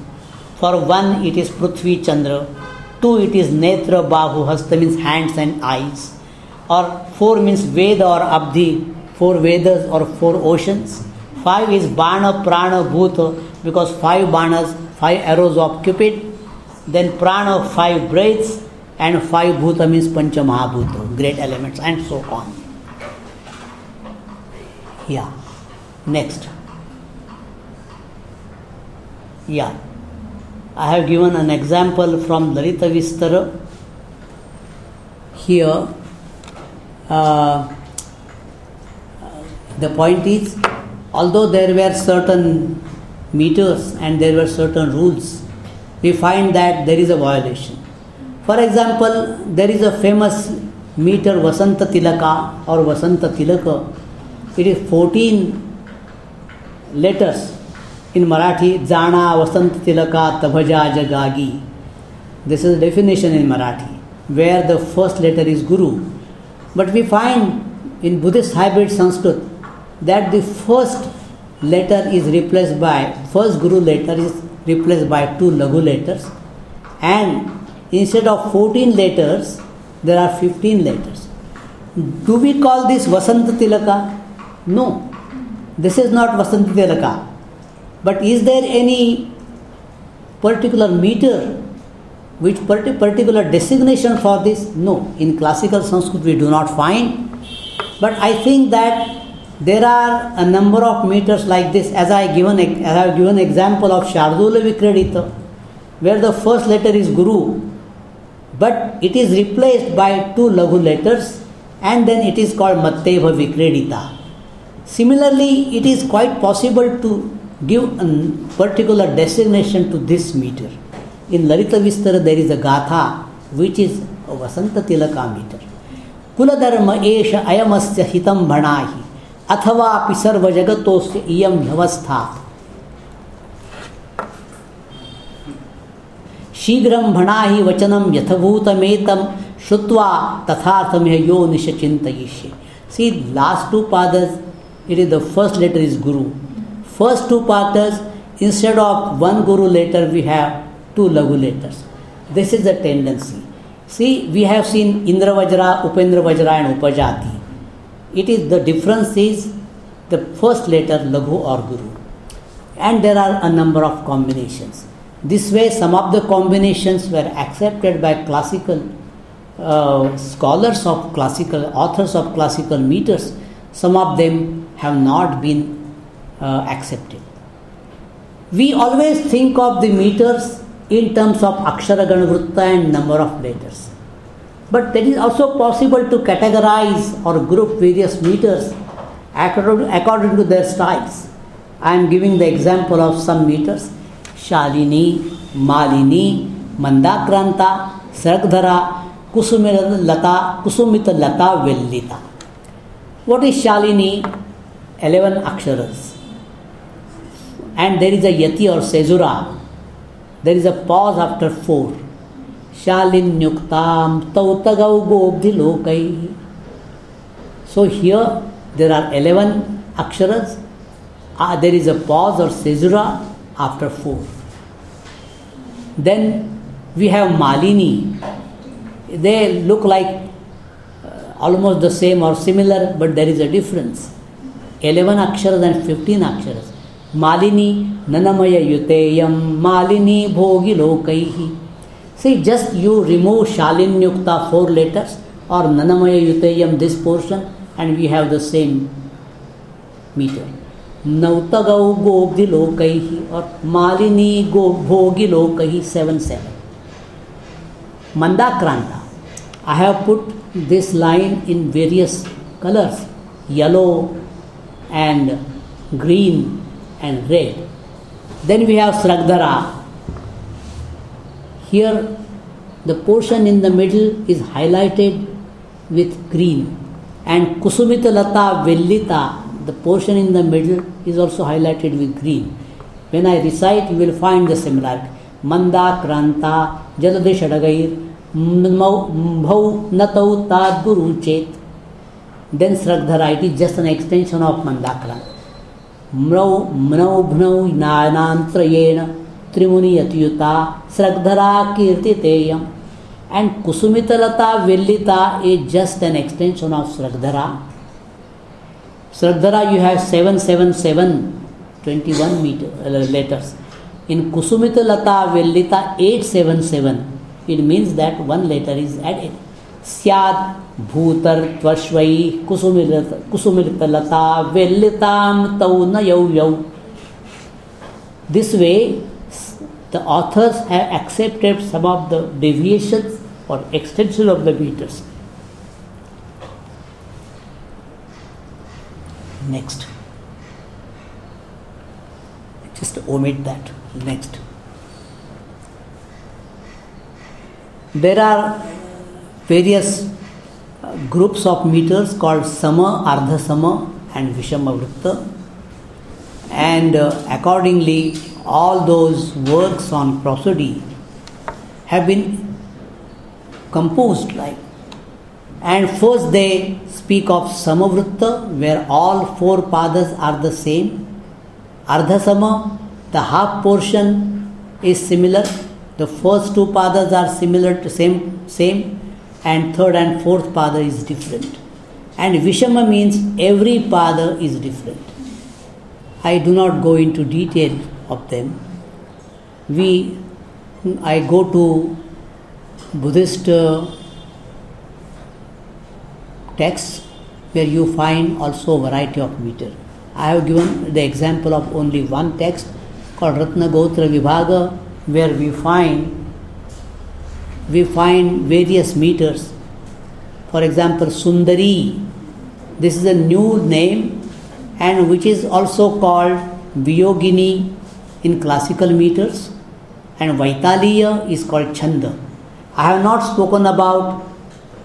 For 1, it is Prithvi, Chandra. 2, it is Netra, Bahu, Hasta means hands and eyes. Or 4 means Veda or Abdi, 4 Vedas or 4 oceans. 5 is Bana, Prana, Bhuta, because 5 Banas, 5 arrows of Cupid. Then Prana, 5 breaths, and 5 Bhuta means Pancha Mahabhuta, great elements, and so on. Yeah. Next. Yeah. I have given an example from Lalita Vistara. Here, the point is, although there were certain meters and there were certain rules, we find that there is a violation. For example, there is a famous meter Vasanta Tilaka or Vasanta Tilaka. It is 14 letters in Marathi. Jana Vasanta Tilaka Tabhaja Jagagi. This is the definition in Marathi, where the first letter is Guru. But we find in Buddhist hybrid Sanskrit that the first letter is replaced by, first Guru letter is replaced by 2 Laghu letters, and instead of 14 letters, there are 15 letters. Do we call this Vasanta Tilaka? No, this is not Vasanta Tilaka. But is there any particular meter, which particular designation for this? No, in classical Sanskrit we do not find. But I think that there are a number of meters like this, as I have given example of Shardula Vikredita, where the first letter is Guru, but it is replaced by 2 Laghu letters, and then it is called Matteva Vikredita. Similarly, it is quite possible to give a particular designation to this meter. In Lalita Vistara there is a Gatha, which is a Vasanta Tilaka meter. Kuladharma esha ayamasya hitam bhanahi athava pisarva jagatosya iyam vyavastha. Shigram bhanahi vachanam yathabhutametam shutva tatharthamya yo nisha chintayishe. See, last 2 padas, it is the first letter is Guru. First 2 padas, instead of 1 Guru letter, we have 2 Laghu letters. This is the tendency. See, we have seen Indra Vajra, Upendra Vajra and Upajati. It is the difference is the first letter Laghu or Guru. And there are a number of combinations. This way, some of the combinations were accepted by classical scholars of classical, authors of classical meters. Some of them have not been accepted. We always think of the meters in terms of Akshara Ganavritta and number of letters. But that is also possible to categorize or group various meters according to their styles. I am giving the example of some meters: Shalini, Malini, Mandakranta, Sarakdhara, Kusumita Lata, Vellita. What is Shalini? 11 aksharas. And there is a Yati or Sezura. There is a pause after 4. Shalinyuktam tautagau gobdhi lokai. So here there are 11 aksharas. There is a pause or Sezura after 4. Then we have Malini. They look like almost the same or similar, but there is a difference. 11 aksharas and 15 aksharas. Malini nanamaya yuteyam malini bhogi lokaihi. See, just you remove Shalinyukta 4 letters or nanamaya yuteyam this portion and we have the same meter. नवतगौ गोब्धिलोकैहि और मालिनी गो भोगिलोकैहि 7-7. Mandakranta. I have put this line in various colors, yellow and green and red. Then we have Sragdhara. Here the portion in the middle is highlighted with green, and Kusumita Lata Vellita, the portion in the middle is also highlighted with green. When I recite, you will find the similarity. Mandakranta Jaladeshadagair Bhau Natau Tad Guru Chet. Then Sragdhara, it is just an extension of Mandakranta. Mrau Mnau Bhnau Nanantrayena Trimuni Atyuta Sragdhara Kirtiteyam. And Kusumitalata Vellita is just an extension of Sragdhara. Sragdhara you have 777, 21 letters. In Kusumitalata Vellita 877, it means that one letter is added. Syad Bhutar Tvashvai Kusumitalata Vellitam Tauna Yau Yau. This way, the authors have accepted some of the deviations or extension of the meters. Next. Just omit that. Next. There are various groups of meters called Sama, Ardha Sama and Vishama Vritta. And accordingly, all those works on prosody have been composed like. And first they speak of Samavritta, where all four padas are the same. Ardhasama, the half portion is similar. The first two padas are similar to same, and third and fourth pada is different. And Vishama means every pada is different. I do not go into detail of them. I go to Buddhist texts where you find also a variety of meter. I have given the example of only one text called Ratna Gotra Vibhaga, where we find various meters. For example, Sundari. This is a new name, and which is also called Viyogini in classical meters, and Vaitaliya is called Chanda. I have not spoken about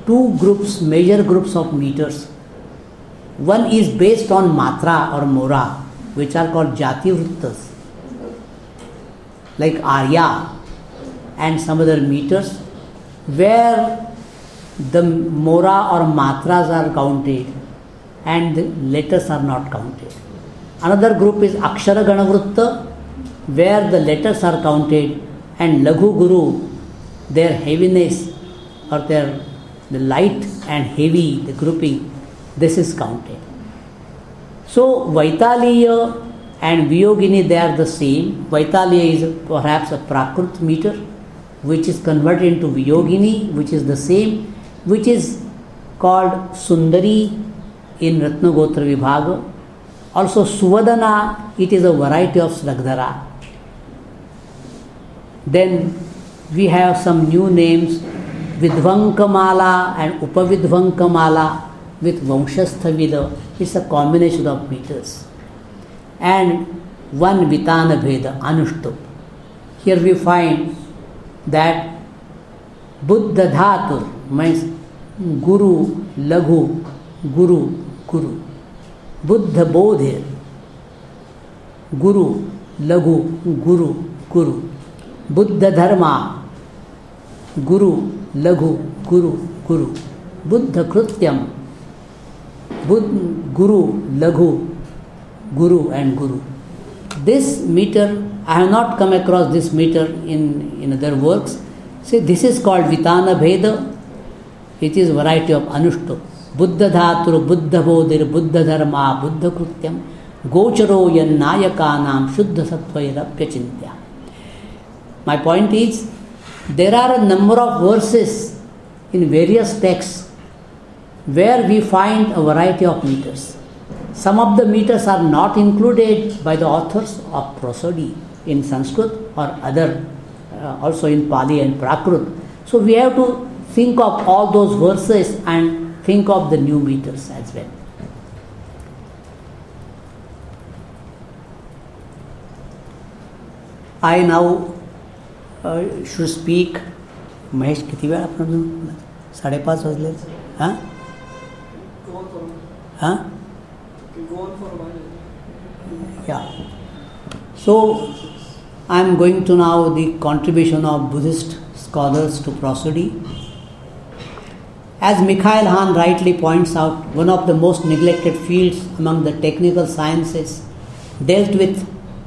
two groups, major groups of meters. One is based on Matra or Mora, which are called Jati Vrittas, like Arya and some other meters, where the Mora or Matras are counted and the letters are not counted. Another group is Akshara Ganavritta, where the letters are counted, and Laghu Guru, their heaviness or the light and heavy, the grouping, this is counted. So Vaitaliya and Viyogini, they are the same. Vaitaliya is perhaps a Prakrut meter, which is converted into Viyogini, which is the same, which is called Sundari in Ratna Gotra Vibhaga. Also Suvadana, it is a variety of Sragdhara. Then we have some new names, Vidvankamala and Upavidvankamala with Vamshasthavida. It's a combination of meters. And one Vitana Bheda, Anushtup. Here we find that Buddha Dhatur means Guru, Laghu, Guru, Guru. Buddha Bodhir, Guru, Laghu, Guru, Guru. Buddha Dharma, Guru, Laghu, Guru, Guru. Buddha Krutyam, Guru, Laghu, Guru and Guru. This meter, I have not come across this meter in other works. See, this is called Vitana Bheda. It is variety of Anushtup. Buddha Dhatur, Buddha Bodhir, Buddha Dharma, Buddha Krutyam, Gocharo Yannayakanam, Shuddha Sattvairapya Chintya. My point is, there are a number of verses in various texts where we find a variety of meters. Some of the meters are not included by the authors of prosody in Sanskrit or other, also in Pali and Prakrit. So we have to think of all those verses and think of the new meters as well. I now should speak. Mahesh किती वेळ आपण 5:30 वाजले हां हां yeah. So I am going to now the contribution of Buddhist scholars to prosody. As Mikhail Hahn rightly points out, one of the most neglected fields among the technical sciences dealt with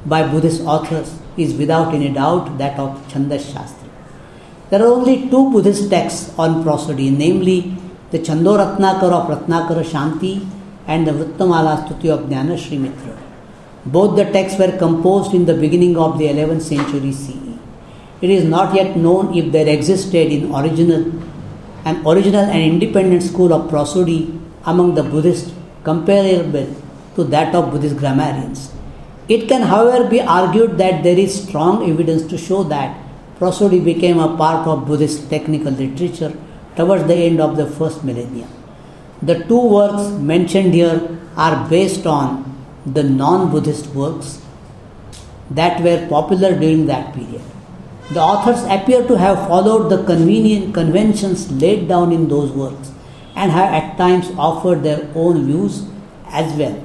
by Buddhist authors is without any doubt that of Chandas Shastra. There are only two Buddhist texts on prosody, namely the Chando Ratnakara of Ratnakara Shanti and the Vrittamala Stuti of Jnanashri Mitra. Both the texts were composed in the beginning of the 11th century CE. It is not yet known if there existed an original and independent school of prosody among the Buddhists comparable to that of Buddhist grammarians. It can, however, be argued that there is strong evidence to show that prosody became a part of Buddhist technical literature towards the end of the first millennium. The two works mentioned here are based on the non-Buddhist works that were popular during that period. The authors appear to have followed the convenient conventions laid down in those works and have at times offered their own views as well.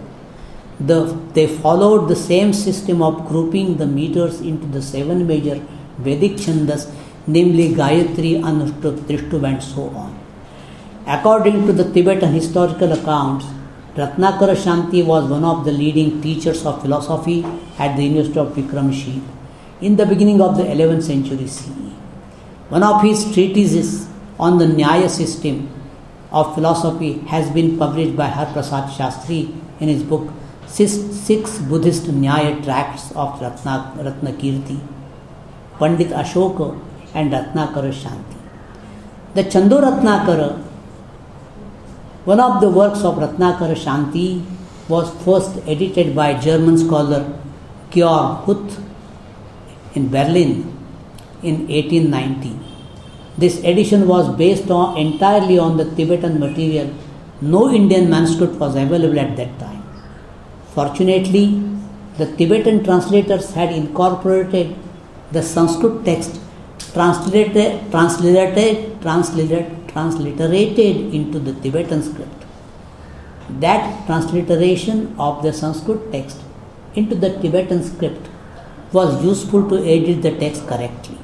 They followed the same system of grouping the meters into the 7 major Vedic chandas, namely Gayatri, Anushtup, Trishtup and so on. According to the Tibetan historical accounts, Ratnakara Shanti was one of the leading teachers of philosophy at the University of Vikramshil in the beginning of the 11th century CE. One of his treatises on the Nyaya system of philosophy has been published by Harprasad Shastri in his book Six Buddhist Nyaya Tracts of Ratnakirti, Pandit Ashoka and Ratnakara Shanti. The Chando Ratnakara, one of the works of Ratnakara Shanti, was first edited by German scholar Georg Huth in Berlin in 1890. This edition was based entirely on the Tibetan material. No Indian manuscript was available at that time. Fortunately, the Tibetan translators had incorporated the Sanskrit text transliterated into the Tibetan script. That transliteration of the Sanskrit text into the Tibetan script was useful to edit the text correctly.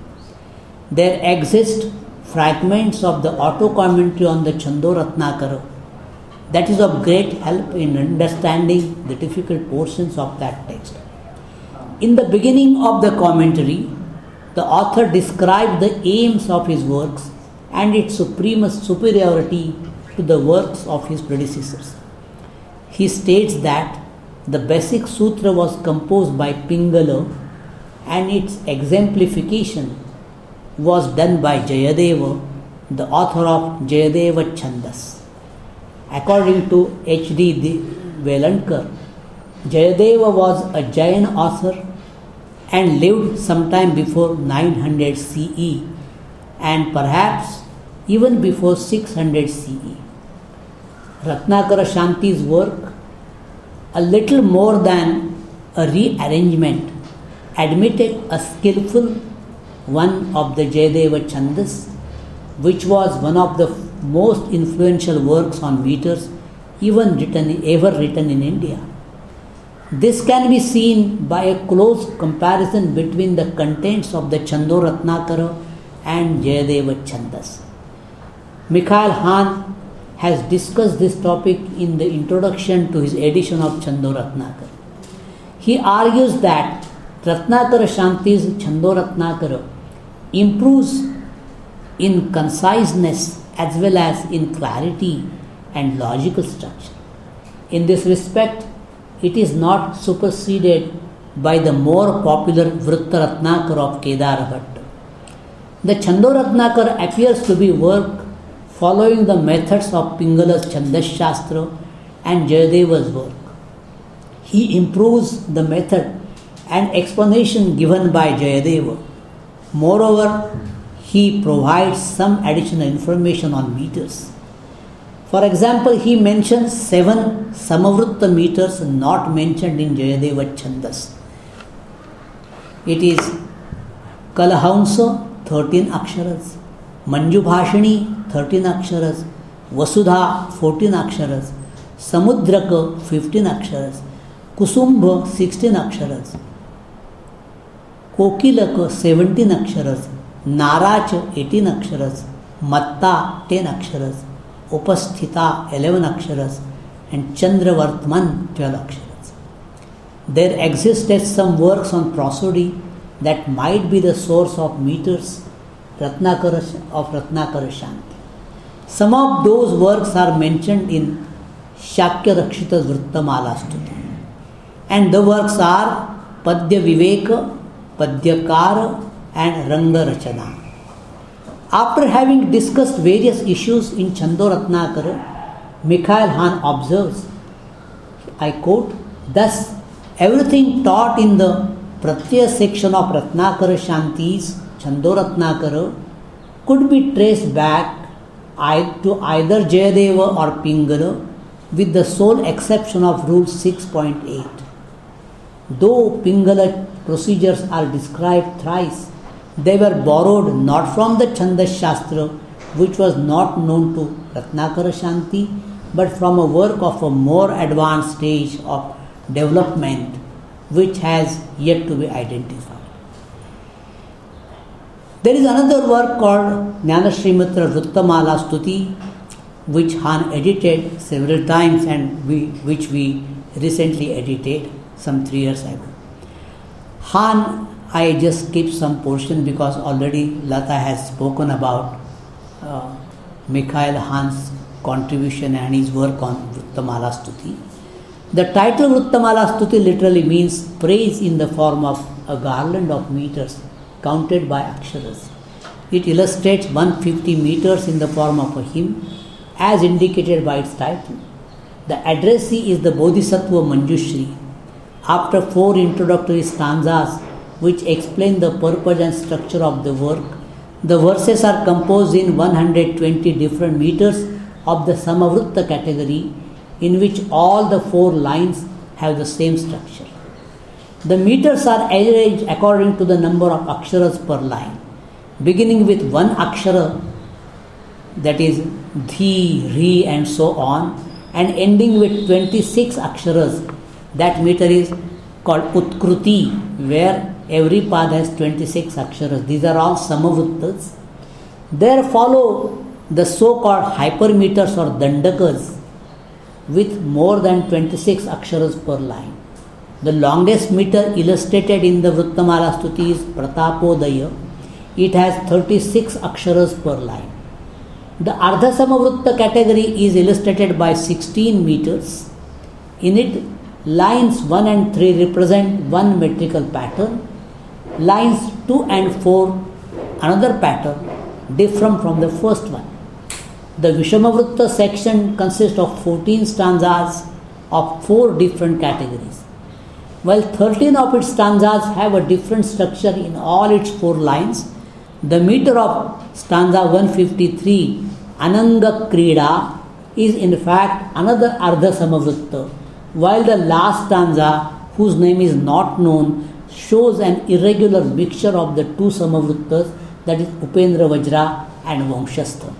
There exist fragments of the auto-commentary on the Chando Ratnakara that is of great help in understanding the difficult portions of that text. In the beginning of the commentary, the author described the aims of his works and its superiority to the works of his predecessors. He states that the basic sutra was composed by Pingala and its exemplification was done by Jayadeva, the author of Jayadeva Chandas. According to H.D. Velankar, Jayadeva was a Jain author and lived sometime before 900 CE and perhaps even before 600 CE. Ratnakara Shanti's work, a little more than a rearrangement, admitted a skillful one of the Jayadeva Chandas, which was one of the most influential works on meters ever written in India. This can be seen by a close comparison between the contents of the Chando Ratnakara and Jayadeva Chandas. Mikhail Hahn has discussed this topic in the introduction to his edition of Chando Ratnakara. He argues that Ratnakara Shanti's Chando Ratnakara improves in conciseness as well as in clarity and logical structure. In this respect, it is not superseded by the more popular Vritta Ratnakara of Kedara Bhatta. The Chando Ratnakara appears to be work following the methods of Pingala's Chandas Shastra and Jayadeva's work. he improves the method and explanation given by Jayadeva. Moreover, he provides some additional information on meters. For example, he mentions 7 Samavritta meters not mentioned in Jayadeva Chandas. It is Kalahamsa, 13 aksharas, Manjubhashini, 13 aksharas, Vasudha, 14 aksharas, Samudraka, 15 aksharas, Kusumbha, 16 aksharas, Kokilaka, 17 aksharas, Narach, 18 aksharas, Matta, 10 aksharas, Upasthita, 11 aksharas, and Chandravartman, 12 aksharas. There existed some works on prosody that might be the source of meters of Ratnakara Shanti. Some of those works are mentioned in Shakya Rakshita's Vrittamala Stuti. And the works are Padya Viveka, Padyakara and Ranga Rachana. After having discussed various issues in Chando Ratnakara, Mikhail Han observes, I quote, thus everything taught in the Pratyaya section of Ratnakara Shanti's Chando Ratnakara could be traced back to either Jayadeva or Pingala with the sole exception of rule 6.8. Though Pingala procedures are described thrice, they were borrowed not from the Chandas Shastra, which was not known to Ratnakara Shanti, but from a work of a more advanced stage of development which has yet to be identified. There is another work called Jnanashrimitra Vrittamala Stuti, which Han edited several times and which we recently edited some 3 years ago. Han, I just skip some portion because already Lata has spoken about Mikhail Han's contribution and his work on Vrittamala Stuti. The title Vrittamala Stuti literally means praise in the form of a garland of meters counted by aksharas. It illustrates 150 meters in the form of a hymn as indicated by its title. The addressee is the Bodhisattva Manjushri. After 4 introductory stanzas which explain the purpose and structure of the work, the verses are composed in 120 different meters of the Samavritta category, in which all the 4 lines have the same structure. The meters are arranged according to the number of aksharas per line, beginning with 1 akshara, that is Dhi, Ri and so on, and ending with 26 aksharas. That meter is called Utkruti, where every pad has 26 aksharas. These are all Samavrittas. There follow the so-called hypermeters or Dandakas with more than 26 aksharas per line. The longest meter illustrated in the Vrittamala Stuti is Pratapodaya. It has 36 aksharas per line. The Ardha Samavritta category is illustrated by 16 meters. In it, lines 1 and 3 represent one metrical pattern. Lines 2 and 4 another pattern different from the first one. The Vishamavritta section consists of 14 stanzas of 4 different categories. While 13 of its stanzas have a different structure in all its 4 lines, the meter of stanza 153, Ananga Krida, is in fact another Ardha Samavritta, while the last stanza, whose name is not known, shows an irregular mixture of the 2 Samavrittas, that is Upendra Vajra and Vamshastha.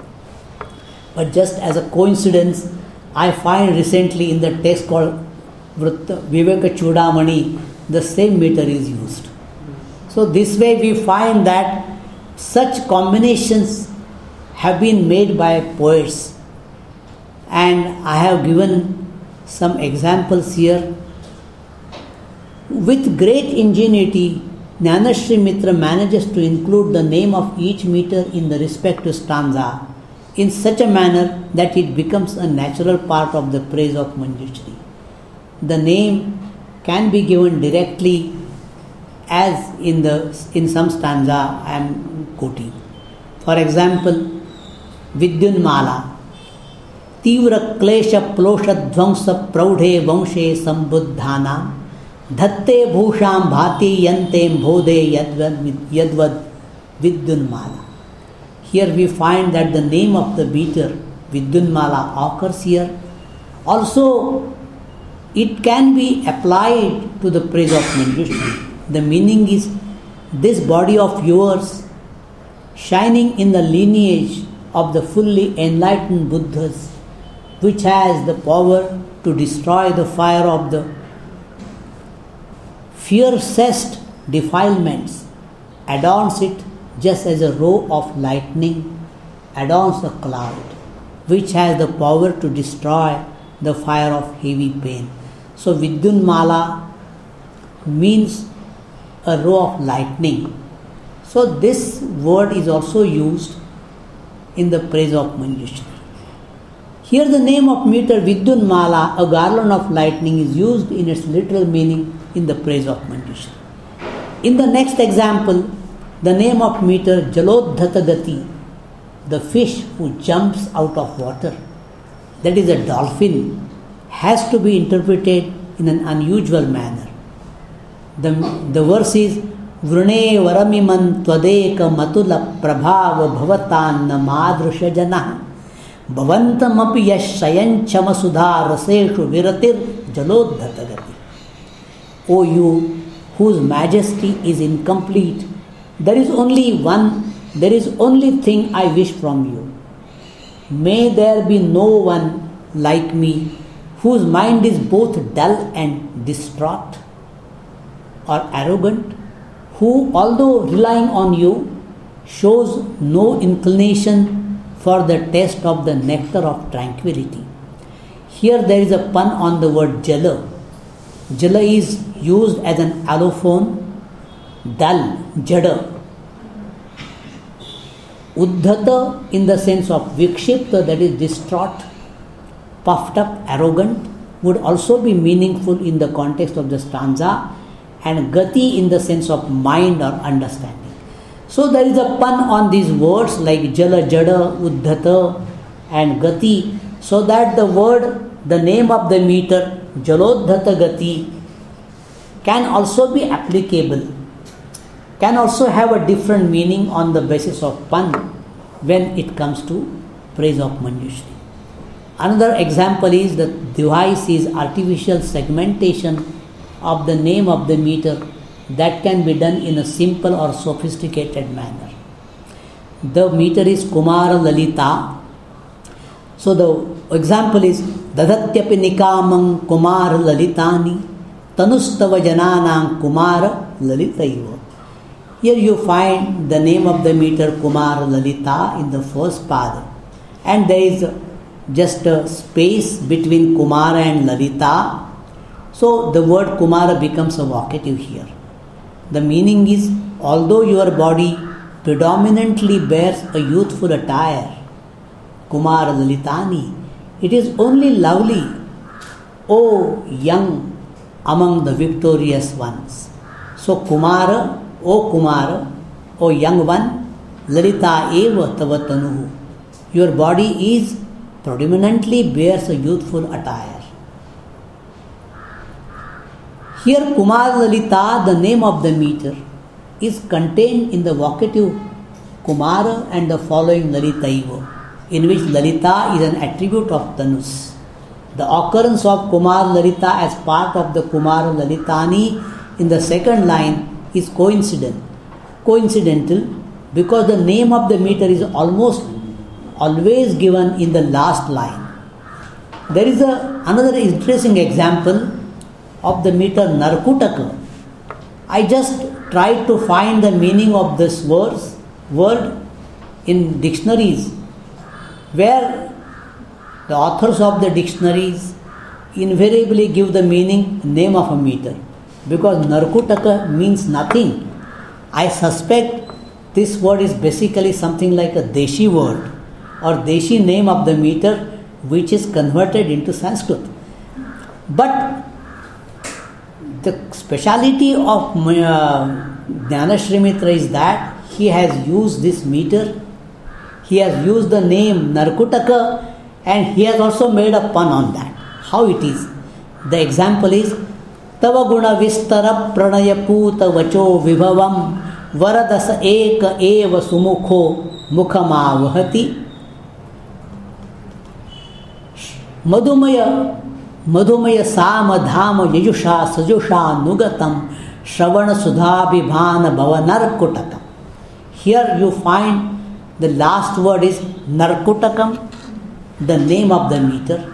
But just as a coincidence, I find recently in the text called Viveka Chudamani, the same meter is used. So this way we find that such combinations have been made by poets, and I have given some examples here. With great ingenuity, Jnanashri Mitra manages to include the name of each meter in the respective stanza in such a manner that it becomes a natural part of the praise of Manjushri. The name can be given directly, as in some stanza I am quoting. For example, Vidyunmala. तीव्र क्लेश प्लोष ध्वंस प्रौढ़े वंशे संबुद्धानां धत्ते भूषां भाति यन्ते बोधे यद्वद Vidyunmala. Here we find that the name of the meter Vidyunmala occurs here. Also, it can be applied to the praise of Manjushri. The meaning is this body of yours, shining in the lineage of the fully enlightened Buddhas, which has the power to destroy the fire of the fiercest defilements, adorns it just as a row of lightning adorns the cloud, which has the power to destroy the fire of heavy pain. So Vidyunmala means a row of lightning. So this word is also used in the praise of Manjushri. Here the name of meter Vidyunmala, a garland of lightning, is used in its literal meaning in the praise of Manjushri. In the next example, the name of meter Jalodhata Gati, the fish who jumps out of water, that is a dolphin, has to be interpreted in an unusual manner. The verse is Vrune varamiman twadeka matula prabhava bhavatan madrusha janah bhavantam api yashayanchama sudha raseshu viratir jalodhata gati. O you whose majesty is incomplete, there is only thing I wish from you. May there be no one like me whose mind is both dull and distraught, or arrogant, who, although relying on you, shows no inclination for the taste of the nectar of tranquility. Here there is a pun on the word jala. Jala is used as an allophone, dull, jada. Uddhata in the sense of vikshipta, that is distraught, puffed up, arrogant, would also be meaningful in the context of the stanza, and gati in the sense of mind or understanding. So there is a pun on these words like jala, jada, uddhata and gati, so that the name of the meter Jalodhata Gati can also be applicable, can also have a different meaning on the basis of pun when it comes to praise of Manjushri. Another example is the device is artificial segmentation of the name of the meter that can be done in a simple or sophisticated manner. The meter is Kumara Lalita. So the example is Dadatyapi Nikamang Kumara Lalitani Tanustava Jananang Kumara Lalitaiva. Here you find the name of the meter Kumara Lalita in the first pada, and there is just a space between Kumara and Lalita. So the word Kumara becomes a vocative here. The meaning is, although your body predominantly bears a youthful attire, Kumara Lalitani, it is only lovely, O young among the victorious ones. So Kumara, O young one, Lalita eva tavatanu. Your body is predominantly bears a youthful attire. Here Kumara Lalita, the name of the meter, is contained in the vocative Kumara and the following Lalitaiva, in which Lalita is an attribute of Tanus. The occurrence of Kumara Lalita as part of the Kumara Lalitani in the second line is coincidental because the name of the meter is almost always given in the last line. There is another interesting example of the meter Narkutaka. I just tried to find the meaning of this word in dictionaries, where the authors of the dictionaries invariably give the name of a meter, because Narkutaka means nothing. I suspect this word is basically something like a Deshi word or Deshi name of the meter, which is converted into Sanskrit. But the speciality of Jnanashri Mitra is that he has used this meter, he has used the name Narkutaka And he has also made a pun on that. How it is? The example is Tava guna vistara pranaya puta vacho vibhavam varadasa eka eva sumukho mukhama vahati madhumaya sama dhama yajusha sajusha nugatam shravana sudhabhibhana bhavanarkutakam. Here you find the last word is Narkutakam, the name of the meter.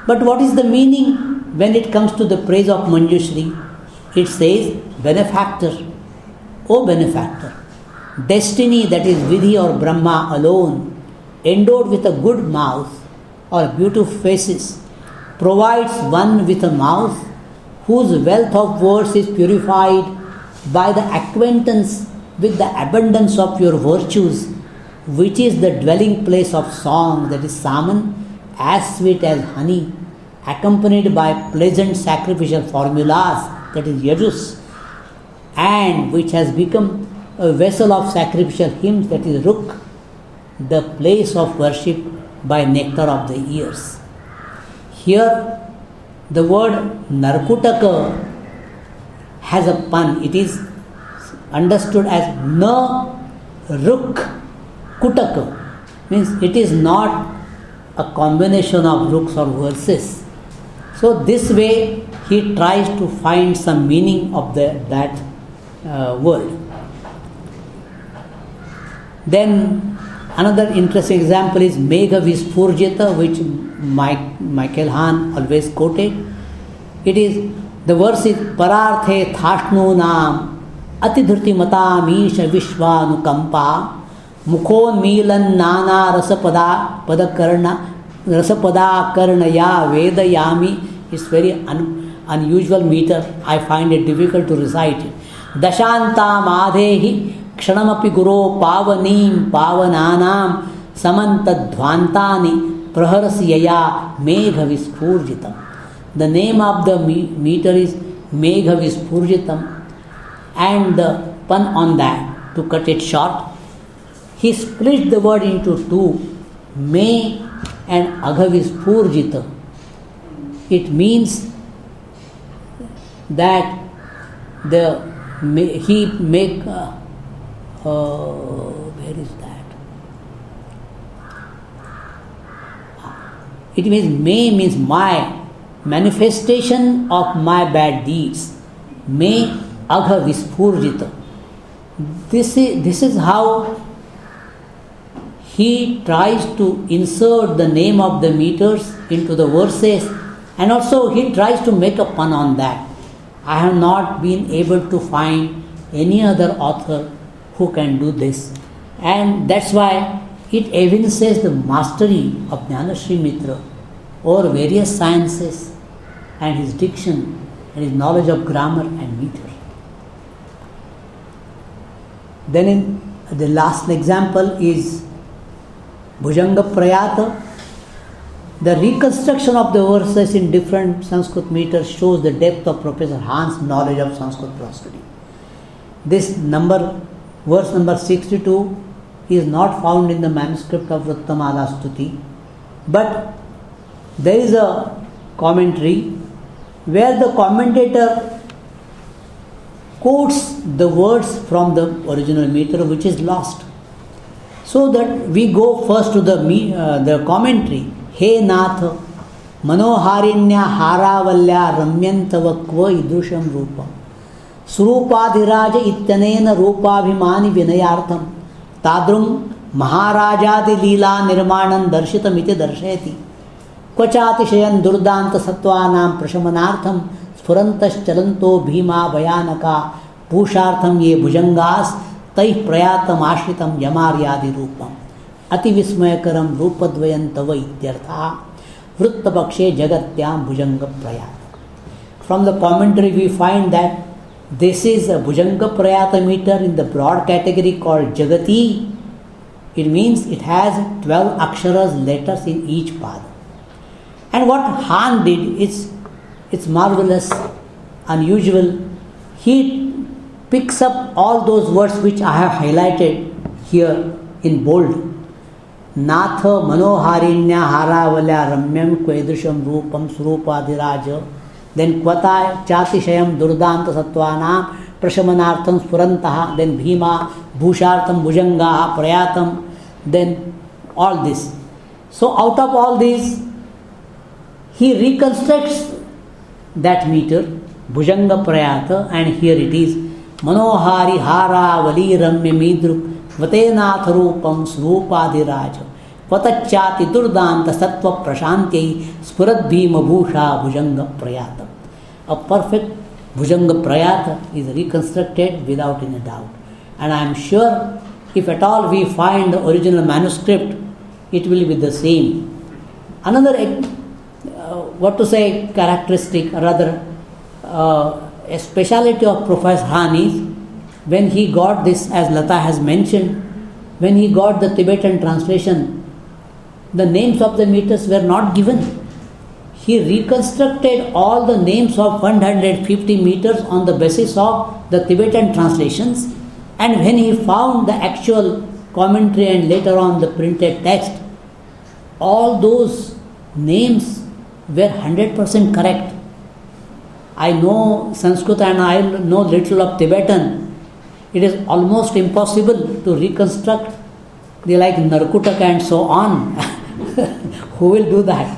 But what is the meaning when it comes to the praise of Manjushri? It says, benefactor, O benefactor, destiny, that is Vidhi or Brahma alone, endowed with a good mouth or beautiful faces, provides one with a mouth whose wealth of words is purified by the acquaintance with the abundance of your virtues, which is the dwelling place of song, that is Saman, as sweet as honey, accompanied by pleasant sacrificial formulas, that is Yajus, and which has become a vessel of sacrificial hymns, that is Ruk, the place of worship by nectar of the ears. Here, the word Narkutaka has a pun. It is understood as Na Ruk Kutaka, means it is not a combination of ruks or verses. So this way he tries to find some meaning of that word. Then another interesting example is Megha Vispurjita, which Michael Hahn always quoted. It is, the verse is Pararthe Thashnu Nam Atidhruti Matam Isha Vishvanukampa Mukhon Milan Nana Rasapada Karnaya Vedayami. It's very unusual meter. I find it difficult to recite it. Dashanta Madhehi Kshanamapi Guru Pavanim Pavananam Samantadhvantani Praharasyaya Megha Vispurjitam. The name of the meter is Megha Vispurjitam, and the pun on that, to cut it short, he split the word into two, Me and Agha Vispurjita. It means that he make where is that? It means means my manifestation of my bad deeds. Me Agha Vispurjita. This is how he tries to insert the name of the meters into the verses, and also he tries to make a pun on that. I have not been able to find any other author who can do this, and that's why it evinces the mastery of Jnanashri Mitra over various sciences and his diction and his knowledge of grammar and meter. Then in the last example is Bhujanga Prayata. The reconstruction of the verses in different Sanskrit meters shows the depth of Professor Hahn's knowledge of Sanskrit prosody. This verse number 62 is not found in the manuscript of Vrittamala Stuti, but there is a commentary where the commentator quotes the words from the original meter, which is lost. So that we go first to the commentary. He Nath Manoharinya Haravalya Ramyantava Kva Idrusham Rupam Surupadhiraja Ityanena Rupabhimani Vinayartham Tadrum Maharajadi Leela Nirmanam Darshitamiti Darshayati Kvachati Durdanta Sattvanam Prashamanartham Sfurantas Chalanto Bhima Bhayanaka Pushartham Ye Bhujangas Tai Prayatam Ashritam Yamaryadi Rupam Ati Vismayakaram Rupadvayan Tava Ityartha Vrittapakshe Jagatyam Bhujanga Prayata. From the commentary we find that this is a Bhujanga Prayata meter in the broad category called Jagati. It means it has 12 aksharas, letters in each pada. And what Hahn did, it's marvelous, unusual. He picks up all those words which I have highlighted here in bold. Nath मनोहारिण्या हारावल्या रम्यम क्वेदृशम Rupam स्वरूपाधिराज. Then Kvata Chatishayam Durdanta Sattvanam Prashamanartham Spurantaha. Then Bhima Bhushartham Bhujangaha Prayatam. Then all this. So out of all this, he reconstructs that meter, Bhujanga Prayata, and here it is. Manohari Hara Vali Ramya Midru Vatenath Rupam Srupadhiraja Patachati Durdanta Sattva Prashanti Spurat Bhima Bhusha Bhujanga Prayata. A perfect Bhujanga Prayata is reconstructed without any doubt. And I am sure if at all we find the original manuscript, it will be the same. Another, characteristic, or rather, a speciality of Professor Han is when he got this, as Lata has mentioned, when he got the Tibetan translation, the names of the meters were not given. He reconstructed all the names of 150 meters on the basis of the Tibetan translations, and when he found the actual commentary and later on the printed text, all those names were 100% correct. I know Sanskrit and I know little of Tibetan. It is almost impossible to reconstruct the like Narkutak and so on. Who will do that?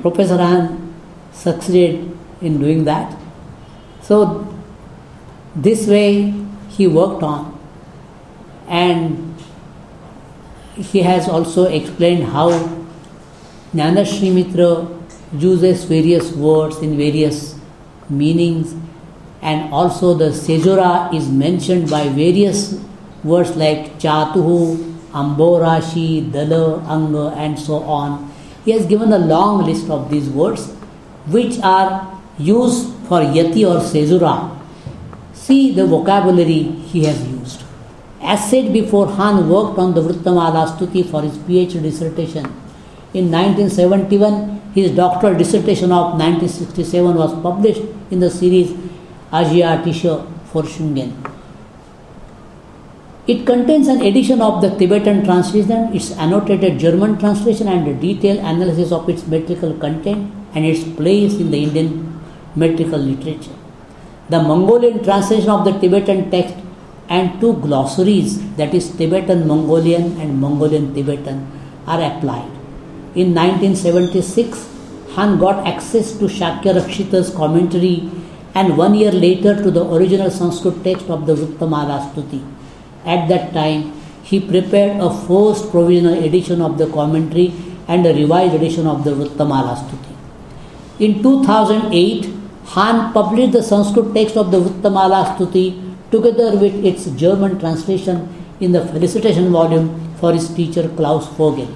Professor Han succeeded in doing that. So this way he worked on, and he has also explained how Jnanashri Mitra uses various words in various meanings, and also the Sejura is mentioned by various words like Chatuhu, Amborashi, Dala, Anga, and so on. He has given a long list of these words which are used for Yati or Sejura. See the vocabulary he has used. As said before, Han worked on the Vrittamala Stuti for his PhD dissertation. In 1971, his doctoral dissertation of 1967 was published in the series Asiatische Forschungen. It contains an edition of the Tibetan translation, its annotated German translation, and a detailed analysis of its metrical content and its place in the Indian metrical literature. The Mongolian translation of the Tibetan text and two glossaries, that is Tibetan-Mongolian and Mongolian-Tibetan, are applied. In 1976, Han got access to Shakya Rakshita's commentary, and 1 year later to the original Sanskrit text of the Vrittamala Stuti. At that time, he prepared a first provisional edition of the commentary and a revised edition of the Vrittamala Stuti. In 2008, Han published the Sanskrit text of the Vrittamala Stuti together with its German translation in the felicitation volume for his teacher Klaus Vogel.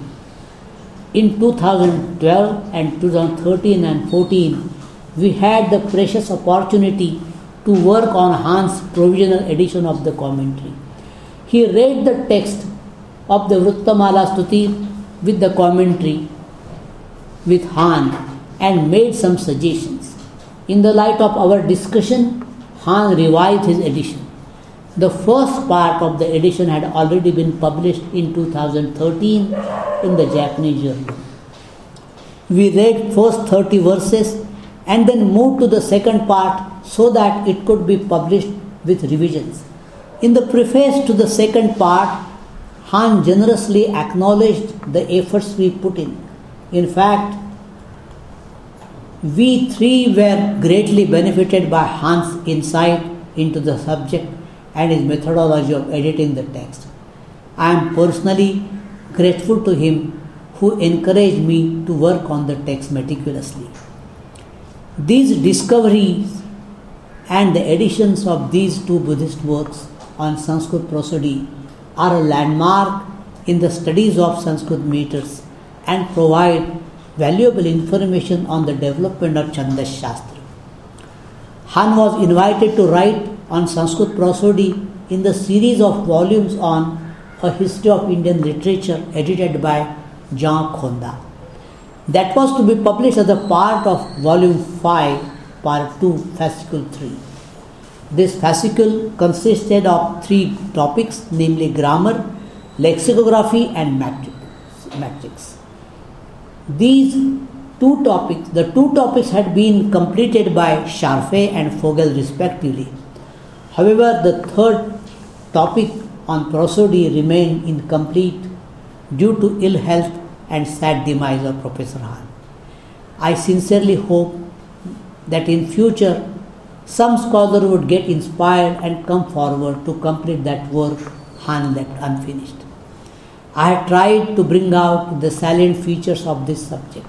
In 2012 and 2013 and 14, we had the precious opportunity to work on Han's provisional edition of the commentary. He read the text of the Vrittamala Stuti with the commentary with Han and made some suggestions. In the light of our discussion, Han revised his edition. The first part of the edition had already been published in 2013 in the Japanese journal. We read first 30 verses and then moved to the second part so that it could be published with revisions. In the preface to the second part, Han generously acknowledged the efforts we put in. In fact, we three were greatly benefited by Han's insight into the subject and his methodology of editing the text. I am personally grateful to him who encouraged me to work on the text meticulously. These discoveries and the editions of these two Buddhist works on Sanskrit prosody are a landmark in the studies of Sanskrit meters and provide valuable information on the development of Chandas Shastra. Han was invited to write on Sanskrit prosody in the series of volumes on A History of Indian Literature edited by Jean Khonda. That was to be published as a part of Volume 5, Part 2, Fascicle 3. This fascicle consisted of 3 topics, namely grammar, lexicography and metric. matrix. These the two topics had been completed by Scharfe and Vogel respectively. However, the third topic on prosody remained incomplete due to ill health and sad demise of Professor Hahn. I sincerely hope that in future some scholar would get inspired and come forward to complete that work Hahn left unfinished. I have tried to bring out the salient features of this subject.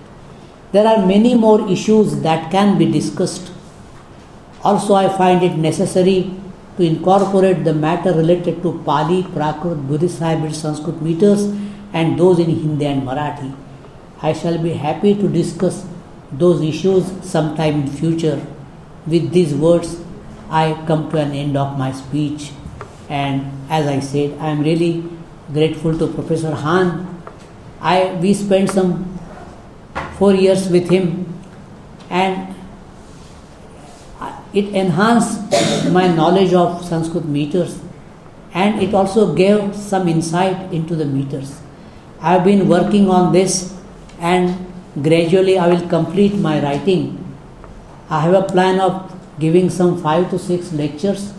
There are many more issues that can be discussed. Also, I find it necessary to incorporate the matter related to Pali, Prakrit, Buddhist hybrid Sanskrit meters and those in Hindi and Marathi. I shall be happy to discuss those issues sometime in future. With these words, I come to an end of my speech, and as I said, I am really grateful to Professor Hahn. We spent some 4 years with him, and it enhanced my knowledge of Sanskrit meters, and it also gave some insight into the meters. I have been working on this, and gradually I will complete my writing. I have a plan of giving some 5 to 6 lectures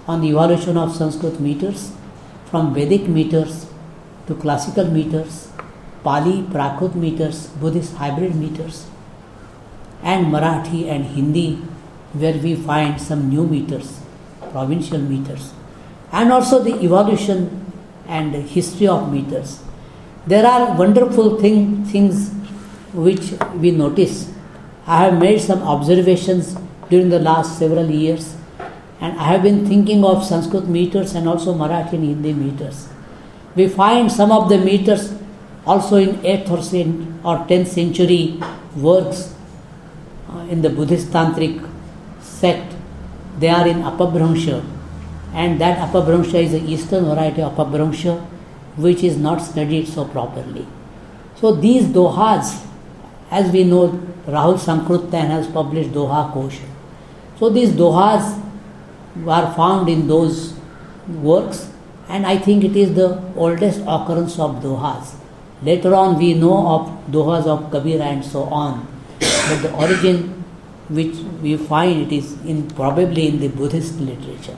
on the evolution of Sanskrit meters, from Vedic meters to classical meters, Pali, Prakrit meters, Buddhist hybrid meters, and Marathi and Hindi, where we find some new meters, provincial meters, and also the evolution and history of meters. There are wonderful things which we notice. I have made some observations during the last several years, and I have been thinking of Sanskrit meters and also Marathi and Hindi meters. We find some of the meters also in 8th or 10th century works in the Buddhist Tantric sect. They are in Apabhramsha, and that Apabhramsha is the eastern variety of Apabhramsha, which is not studied so properly. So these dohas, as we know, Rahul Sankrutan has published Doha Kosha. So these dohas are found in those works, and I think it is the oldest occurrence of dohas. Later on we know of dohas of Kabira and so on, but the origin which we find it is probably in the Buddhist literature.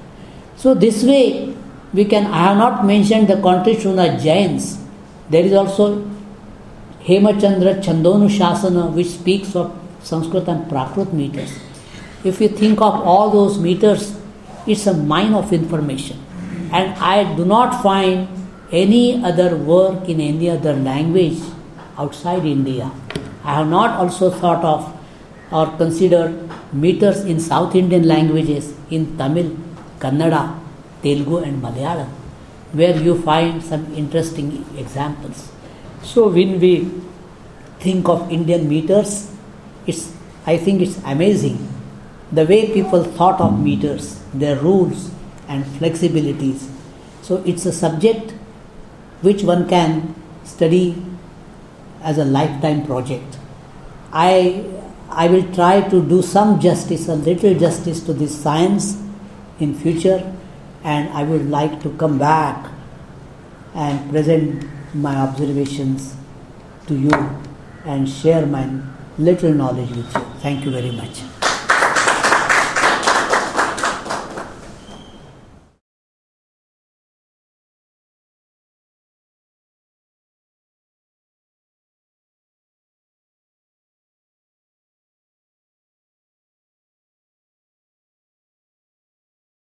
So this way I have not mentioned the contribution of Jains. There is also Hemachandra Chandonu Shasana, which speaks of Sanskrit and Prakrit meters. If you think of all those meters, it's a mine of information. And I do not find any other work in any other language outside India. I have not also thought of or considered meters in South Indian languages, in Tamil, Kannada, Telugu and Malayalam, where you find some interesting examples. So when we think of Indian meters, I think it's amazing the way people thought of meters, their rules and flexibilities. So it's a subject which one can study as a lifetime project. I will try to do some justice, a little justice to this science in future, and I would like to come back and present my observations to you and share my little knowledge with you. Thank you very much.